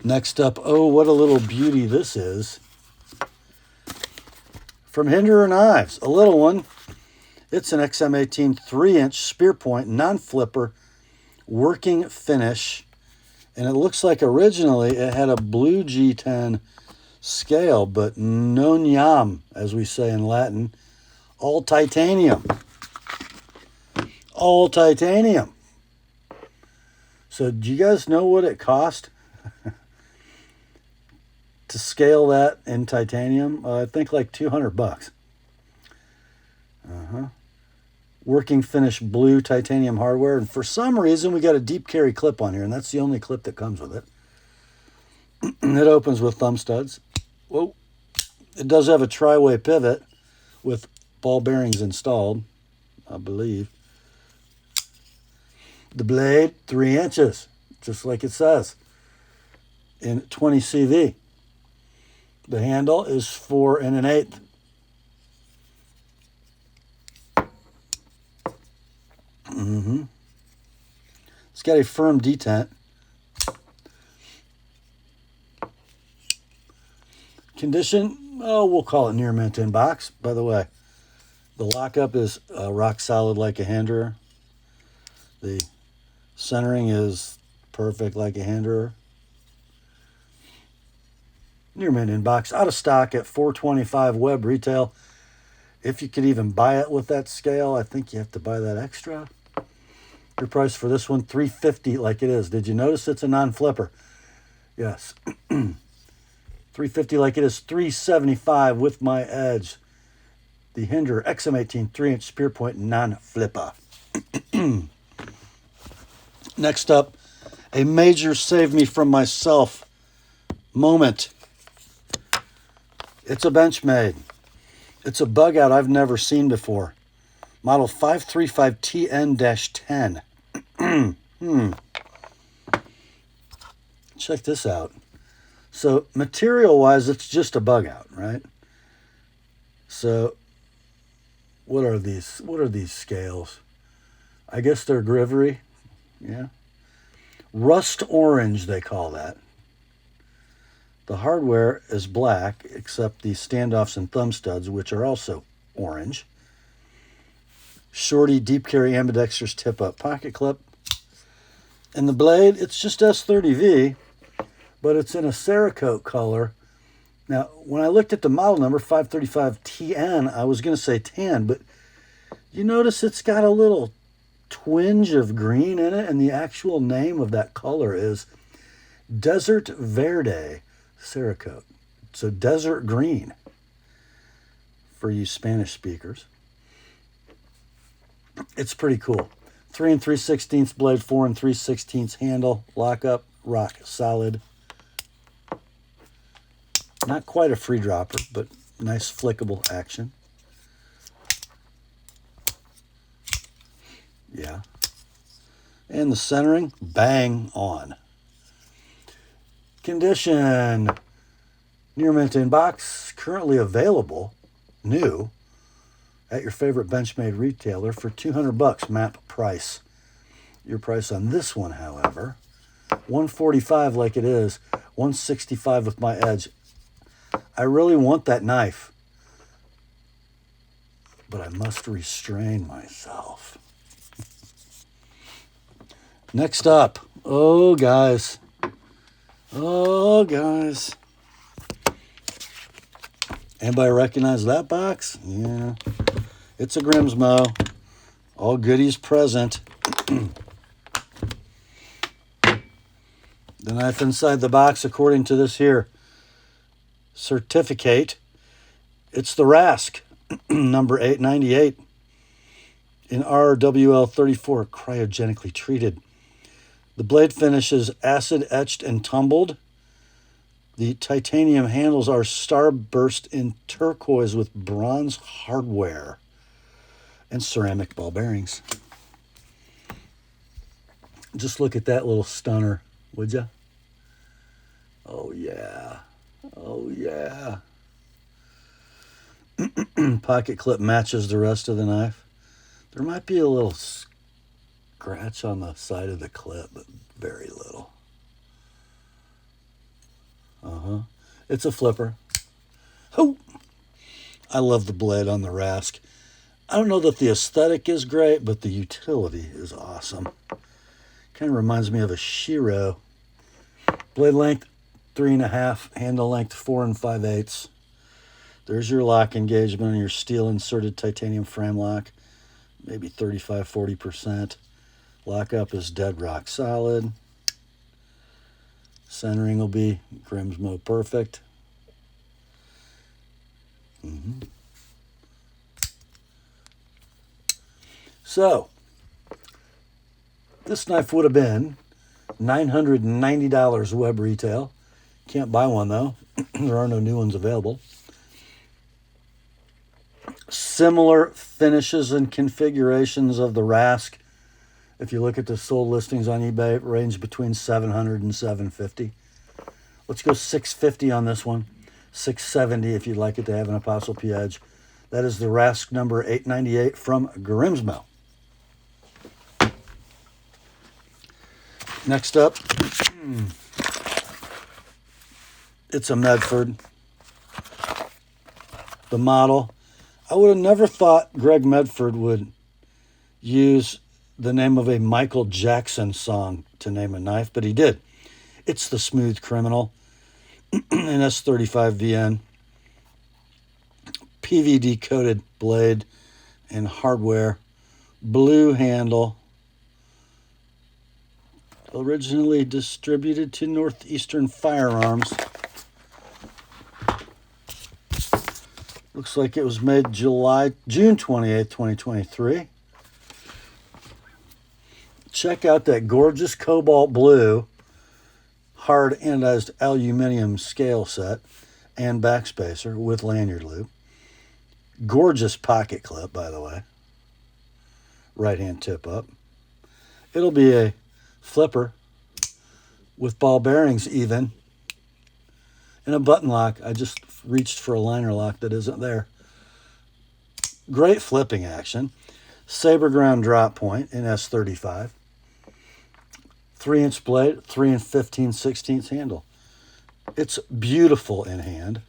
Next up, oh, what a little beauty this is. From Hinderer Knives, a little one. It's an XM18 3-inch spear point, non-flipper, working finish. And it looks like originally it had a blue G10 scale, but non jam, as we say in Latin, all titanium. All titanium. So do you guys know what it cost to scale that in titanium? I think like $200. Working finish blue titanium hardware. And for some reason, we got a deep carry clip on here, and that's the only clip that comes with it. It opens with thumb studs. Whoa. It does have a tri-way pivot with ball bearings installed, I believe. The blade, 3 inches, just like it says, in 20 CV. The handle is 4 1/8. It's got a firm detent. Condition, we'll call it near mint in box. By the way, the lockup is rock solid like a hander. The centering is perfect like a hander. Near mint in box. Out of stock at $425 web retail. If you could even buy it with that scale, I think you have to buy that extra. Your price for this one, $350 like it is. Did you notice it's a non-flipper? Yes. $350 like it is. $375 with my edge. The Hinder XM18 3-inch spear point non-flipper. Next up, a major save me from myself moment. It's a Benchmade. It's a bug out I've never seen before. Model 535TN-10. Check this out. So material-wise, it's just a bug out, right? So what are these? What are these scales? I guess they're Grivery. Yeah. Rust orange, they call that. The hardware is black, except the standoffs and thumb studs, which are also orange. Shorty deep carry ambidextrous tip-up pocket clip. And the blade, it's just S30V, but it's in a Cerakote color. Now, when I looked at the model number, 535TN, I was going to say tan, but you notice it's got a little twinge of green in it, and the actual name of that color is Desert Verde Cerakote. So desert green for you Spanish speakers. It's pretty cool. 3 3/16 blade, 4 3/16 handle, lockup, rock solid. Not quite a free dropper, but nice flickable action. Yeah. And the centering, bang on. Condition, near mint in box, currently available, new, at your favorite Benchmade retailer for $200 map price. Your price on this one, however, $145 like it is, $165 with my edge. I really want that knife, but I must restrain myself. Next up, oh guys. Anybody recognize that box? Yeah. It's a Grimsmo. All goodies present. The knife inside the box, according to this here certificate, it's the Rask, number 898, in RWL34, cryogenically treated. The blade finish is acid etched and tumbled. The titanium handles are starburst in turquoise with bronze hardware and ceramic ball bearings. Just look at that little stunner, would ya? Oh, yeah. Oh, yeah. Pocket clip matches the rest of the knife. There might be a little scratch on the side of the clip, but very little. It's a flipper. Oh, I love the blade on the Rask. I don't know that the aesthetic is great, but the utility is awesome. Kind of reminds me of a Shiro. Blade length 3.5, handle length 4 5/8. There's your lock engagement on your steel inserted titanium frame lock, maybe 35-40%. Lockup is dead rock solid. Centering will be Grimsmo perfect. So, this knife would have been $990 web retail. Can't buy one though. There are no new ones available. Similar finishes and configurations of the Rask. If you look at the sold listings on eBay, it range between $700 and $750. Let's go $650 on this one. $670 if you'd like it to have an Apostle P edge. That is the Rask number 898 from Grimsmo. Next up, it's a Medford. The model. I would have never thought Greg Medford would use the name of a Michael Jackson song to name a knife, but he did. It's the Smooth Criminal, an S35 VN, PVD coated blade and hardware, blue handle, originally distributed to Northeastern Firearms. Looks like it was made June 28th, 2023. Check out that gorgeous cobalt blue hard anodized aluminum scale set and backspacer with lanyard loop. Gorgeous pocket clip, by the way. Right hand tip up. It'll be a flipper with ball bearings even. And a button lock. I just reached for a liner lock that isn't there. Great flipping action. Saber ground drop point in S35. 3-inch blade, 3 15/16 handle. It's beautiful in hand.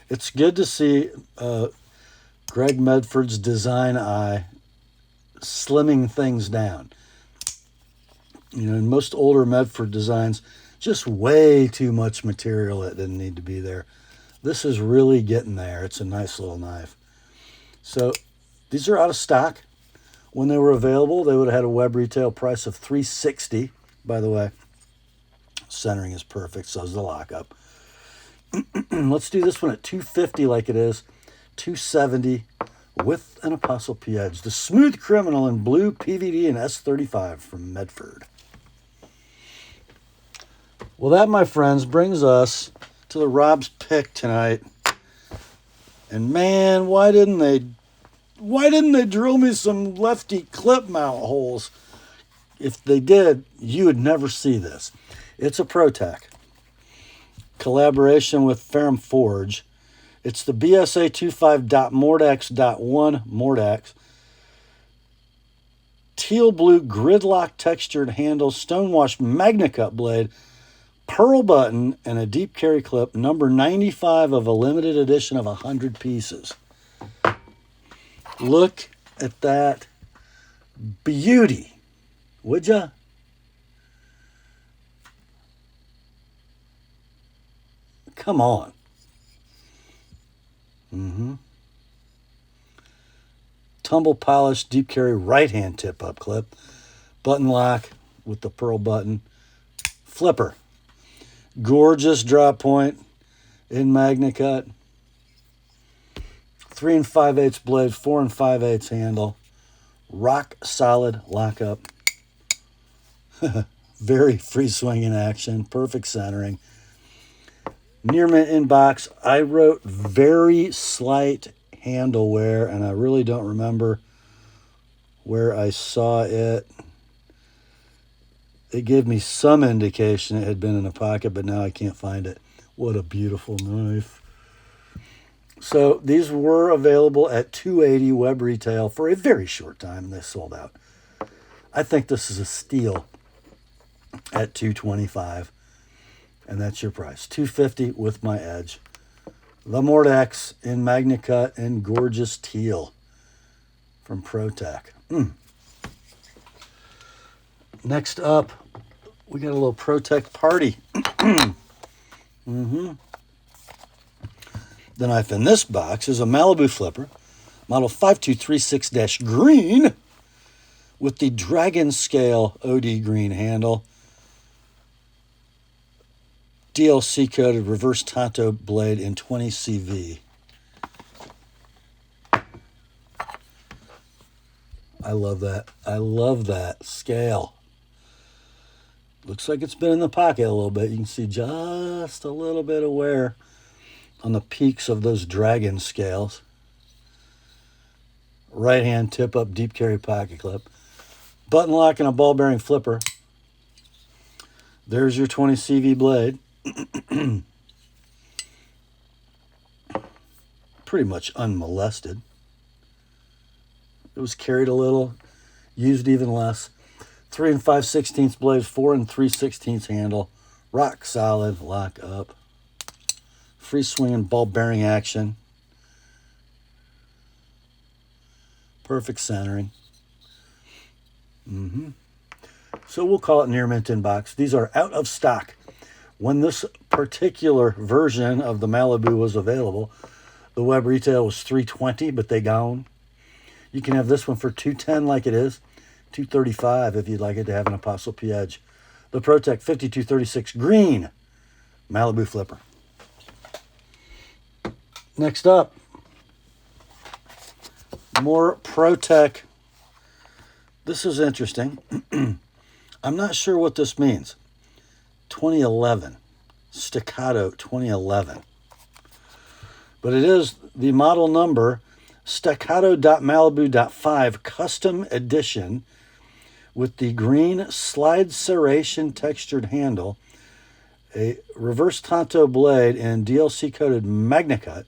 It's good to see Greg Medford's design eye slimming things down. You know, in most older Medford designs, just way too much material that didn't need to be there. This is really getting there. It's a nice little knife. So these are out of stock. When they were available, they would have had a web retail price of $360. By the way, centering is perfect, so is the lockup. Let's do this one at $250 like it is. $270 with an Apostle P edge. The Smooth Criminal in blue PVD and S35 from Medford. Well, that, my friends, brings us to the Rob's pick tonight. And man, why didn't they drill me some lefty clip mount holes? If they did, you would never see this. It's a ProTac collaboration with Ferrum Forge. It's the BSA 25.mordax.1 Mordax. Teal blue gridlock textured handle, stonewashed MagnaCut blade, pearl button, and a deep carry clip, number 95 of a limited edition of 100 pieces. Look at that beauty. Would ya? Come on. Tumble polished deep carry right hand tip up clip. Button lock with the pearl button. Flipper. Gorgeous drop point in MagnaCut. 3 5/8 blade, 4 5/8 handle. Rock solid lockup. Very free swinging action. Perfect centering. Near mint in box. I wrote very slight handle wear, and I really don't remember where I saw it. It gave me some indication it had been in a pocket, but now I can't find it. What a beautiful knife. So these were available at $280 web retail for a very short time, and they sold out. I think this is a steal at $225, and that's your price. $250 with my edge. The Mordax in MagnaCut and gorgeous teal from ProTac. Next up, we got a little Protect Party. The knife in this box is a Malibu flipper, model 5236-green, with the Dragon Scale OD green handle, DLC coated reverse Tonto blade in 20 CV. I love that. I love that scale. Looks like it's been in the pocket a little bit. You can see just a little bit of wear on the peaks of those Dragon scales. Right hand tip up deep carry pocket clip. Button lock and a ball bearing flipper. There's your 20 CV blade. Pretty much unmolested. It was carried a little, used even less. 3 5/16 blade, 4 3/16 handle, rock solid, lock up. Free swinging ball bearing action. Perfect centering. So we'll call it near mint in box. These are out of stock. When this particular version of the Malibu was available, the web retail was $320, but they gone. You can have this one for $210 like it is, $235 if you'd like it to have an Apostle P edge. The Protect 5236 green Malibu flipper. Next up, more Protect. This is interesting. I'm not sure what this means. 2011, Staccato 2011. But it is the model number Staccato.Malibu.5 custom edition with the green slide serration textured handle, a reverse Tonto blade, and DLC coated Magna Cut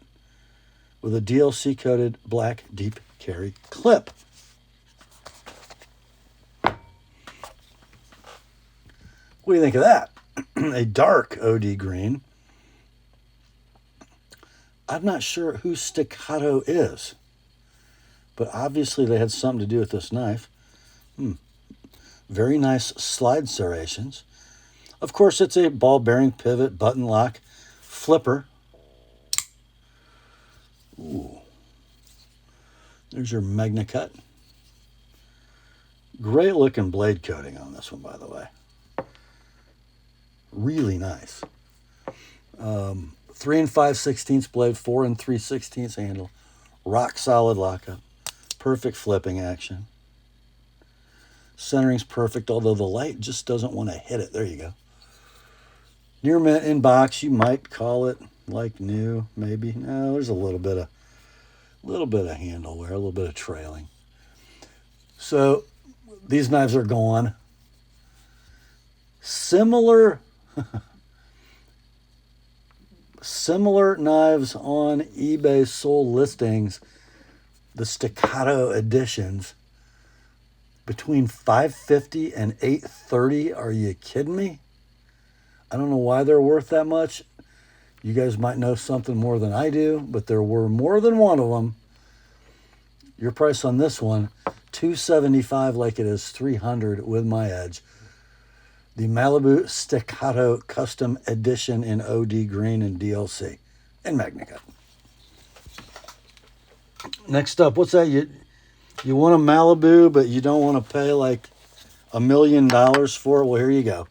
with a DLC coated black deep carry clip. What do you think of that? A dark OD green. I'm not sure who Staccato is, but obviously they had something to do with this knife. Very nice slide serrations. Of course, it's a ball bearing pivot button lock flipper. Ooh. There's your Magna Cut. Great looking blade coating on this one, by the way. Really nice. 3 5/16 blade, 4 3/16 handle, rock solid lockup, perfect flipping action. Centering's perfect, although the light just doesn't want to hit it. There you go. Near mint in box, you might call it like new, maybe. No, there's a little bit of handle wear, a little bit of trailing. So these knives are gone. Similar knives on eBay sold listings, the Staccato editions, between $550 and $830. Are you kidding me? I don't know why they're worth that much. You guys might know something more than I do, but there were more than one of them. Your price on this one, $275 like it is $300 with my edge. The Malibu Staccato Custom Edition in OD Green and DLC and Magna Cut. Next up, what's that? You want a Malibu, but you don't want to pay like $1 million for it? Well, here you go.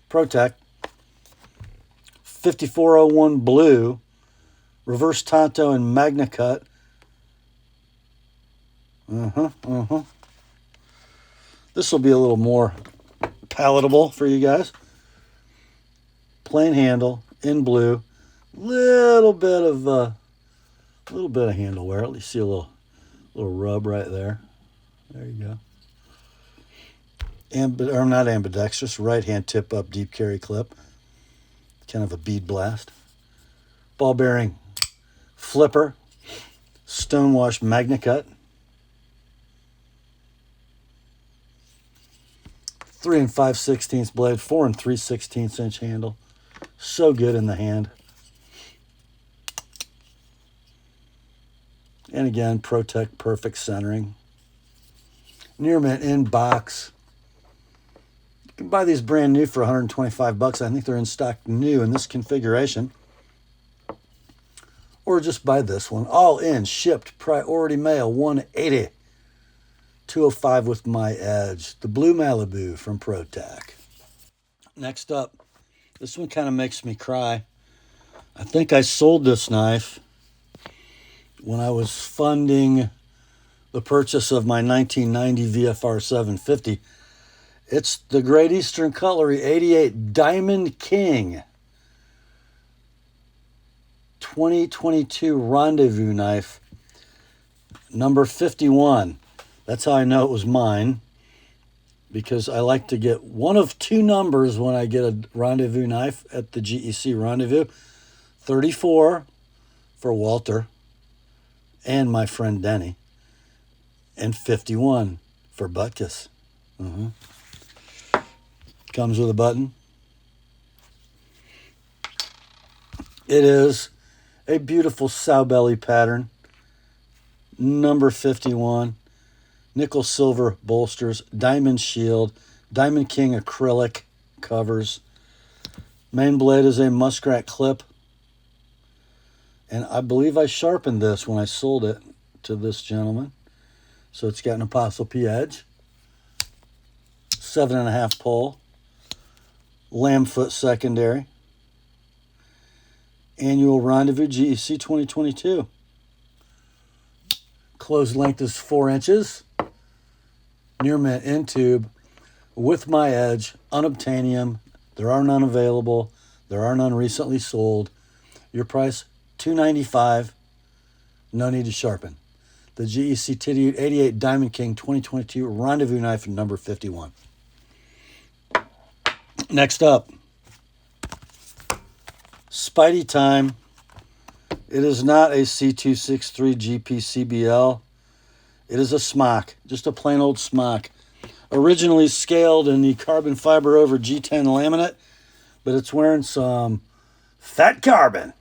Protect 5401 blue, reverse Tonto and Magna Cut. This will be a little more palatable for you guys. Plain handle in blue, little bit of handle wear. At least see a little rub right there. There you go. Or not ambidextrous, right hand tip up deep carry clip. Kind of a bead blast. Ball bearing flipper, stonewash Magna Cut. 3 5/16 blade, 4 3/16 handle. So good in the hand. And again, Protect perfect centering. Near mint in box. can buy these brand new for 125 bucks. I think they're in stock new in this configuration. Or just buy this one. All in, shipped, priority mail, 180. 205 with my edge. The Blue Malibu from ProTac. Next up, this one kind of makes me cry. I think I sold this knife when I was funding the purchase of my 1990 VFR 750. It's the Great Eastern Cutlery 88 Diamond King 2022 Rendezvous knife, number 51. That's how I know it was mine, because I like to get one of two numbers when I get a Rendezvous knife at the GEC Rendezvous. 34 for Walter and my friend Denny, and 51 for Butkus. Comes with a button. It is a beautiful sow belly pattern, number 51, nickel silver bolsters, diamond shield, Diamond King acrylic covers. Main blade is a muskrat clip, and I believe I sharpened this when I sold it to this gentleman. So it's got an ApostleP edge, 7.5 pull, lamb foot secondary. Annual Rendezvous GEC 2022. Closed length is 4 inches. Near mint in tube with my edge, unobtainium. There are none available. There are none recently sold. Your price, $295. No need to sharpen. The GEC Tidioute 88 Diamond King 2022 Rendezvous knife number 51. Next up, Spidey time. It is not a C263 GP It is a smock, just a plain old smock. Originally scaled in the carbon fiber over G10 laminate, but it's wearing some fat carbon.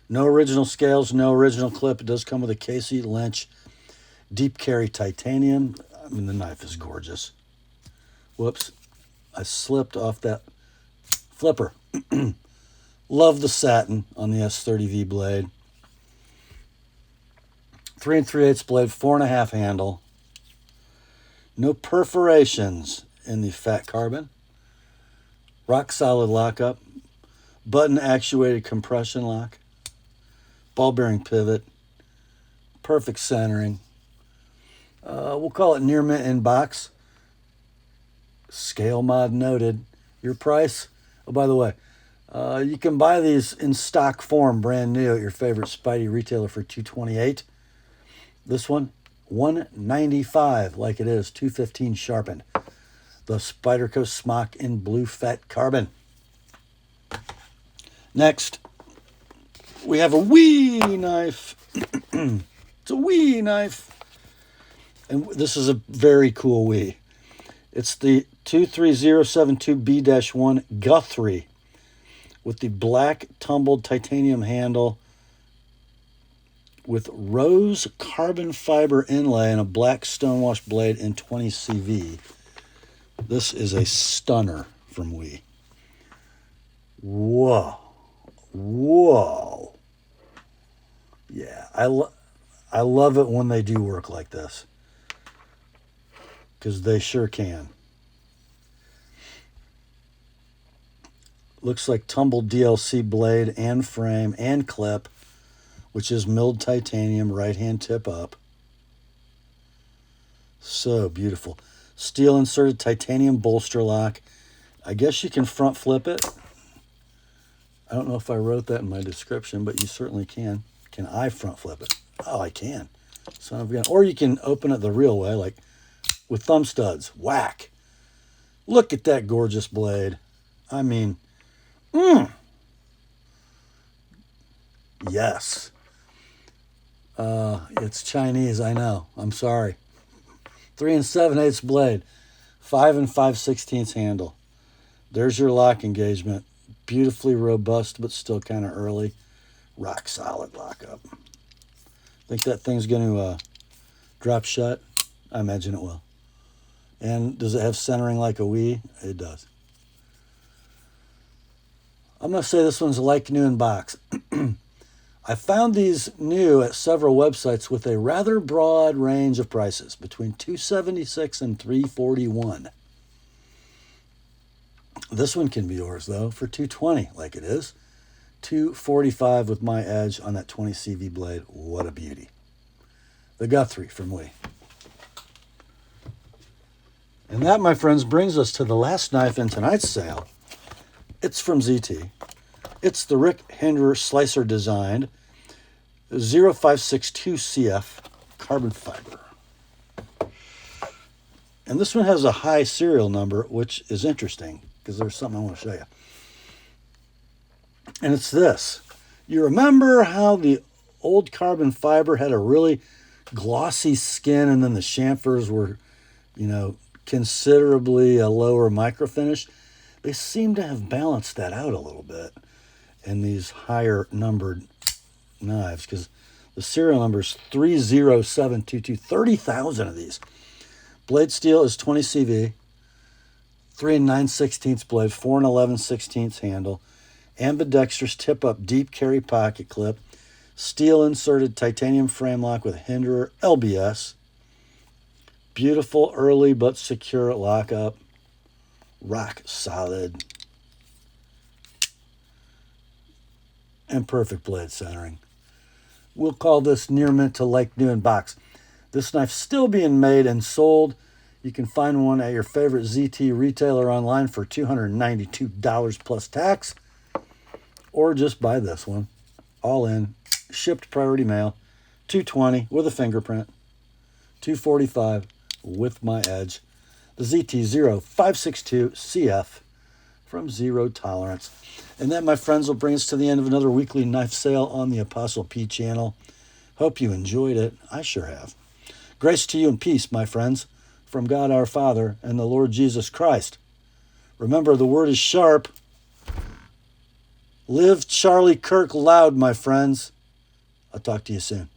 No original scales, no original clip. It does come with a Casey Lynch deep carry titanium. I mean, the knife is gorgeous. Whoops, I slipped off that flipper. Love the satin on the S30V blade. 3 3/8 blade, 4.5 handle. No perforations in the fat carbon. Rock solid lockup. Button actuated compression lock. Ball bearing pivot. Perfect centering. We'll call it near mint in box. Scale mod noted. Your price? Oh, by the way, you can buy these in stock form, brand new, at your favorite Spidey retailer for $228. This one, $195, like it is, $215 sharpened. The Spyderco smock in blue fat carbon. Next, we have a wee knife. It's a wee knife. And this is a very cool wee. It's the 23072B-1 Guthrie with the black tumbled titanium handle with rose carbon fiber inlay and a black stonewash blade in 20 CV. This is a stunner from Wee. Whoa. Whoa. Yeah, I love it when they do work like this, because they sure can. Looks like tumbled DLC blade and frame and clip, which is milled titanium, right hand tip up. So beautiful. Steel inserted titanium bolster lock. I guess you can front flip it. I don't know if I wrote that in my description, but you certainly can. Can I front flip it? Oh, I can. Son of a gun. Or you can open it the real way, like with thumb studs. Whack. Look at that gorgeous blade. I mean, yes. It's Chinese, I know. I'm sorry. 3 7/8 blade. 5 5/16 handle. There's your lock engagement. Beautifully robust, but still kind of early. Rock solid lockup. Think that thing's going to drop shut? I imagine it will. And does it have centering like a Wii? It does. I'm going to say this one's like new in box. I found these new at several websites with a rather broad range of prices, between $276 and $341. This one can be yours, though, for $220, like it is. $245 with my edge on that 20 CV blade. What a beauty. The Guthrie from Lee. And that, my friends, brings us to the last knife in tonight's sale. It's from ZT. It's the Rick Hinderer Slicer designed 0562 CF carbon fiber. And this one has a high serial number, which is interesting because there's something I want to show you. And it's this. You remember how the old carbon fiber had a really glossy skin and then the chamfers were, considerably a lower microfinish? They seem to have balanced that out a little bit in these higher numbered knives, because the serial number is 30722, 30,000 of these. Blade steel is 20 CV, 3 9/16 blade, 4 11/16 handle, ambidextrous tip-up deep carry pocket clip, steel inserted titanium frame lock with Hinderer LBS, beautiful early but secure lockup, rock solid, and perfect blade centering. We'll call this near mint to like new in box. This knife's still being made and sold. You can find one at your favorite ZT retailer online for $292 plus tax, or just buy this one, all in, shipped priority mail, $220 with a fingerprint, $245 with my edge. The ZT0562 CF from Zero Tolerance. And that, my friends, will bring us to the end of another weekly knife sale on the Apostle P channel. Hope you enjoyed it. I sure have. Grace to you and peace, my friends, from God our Father and the Lord Jesus Christ. Remember, the word is sharp. Live Charlie Kirk loud, my friends. I'll talk to you soon.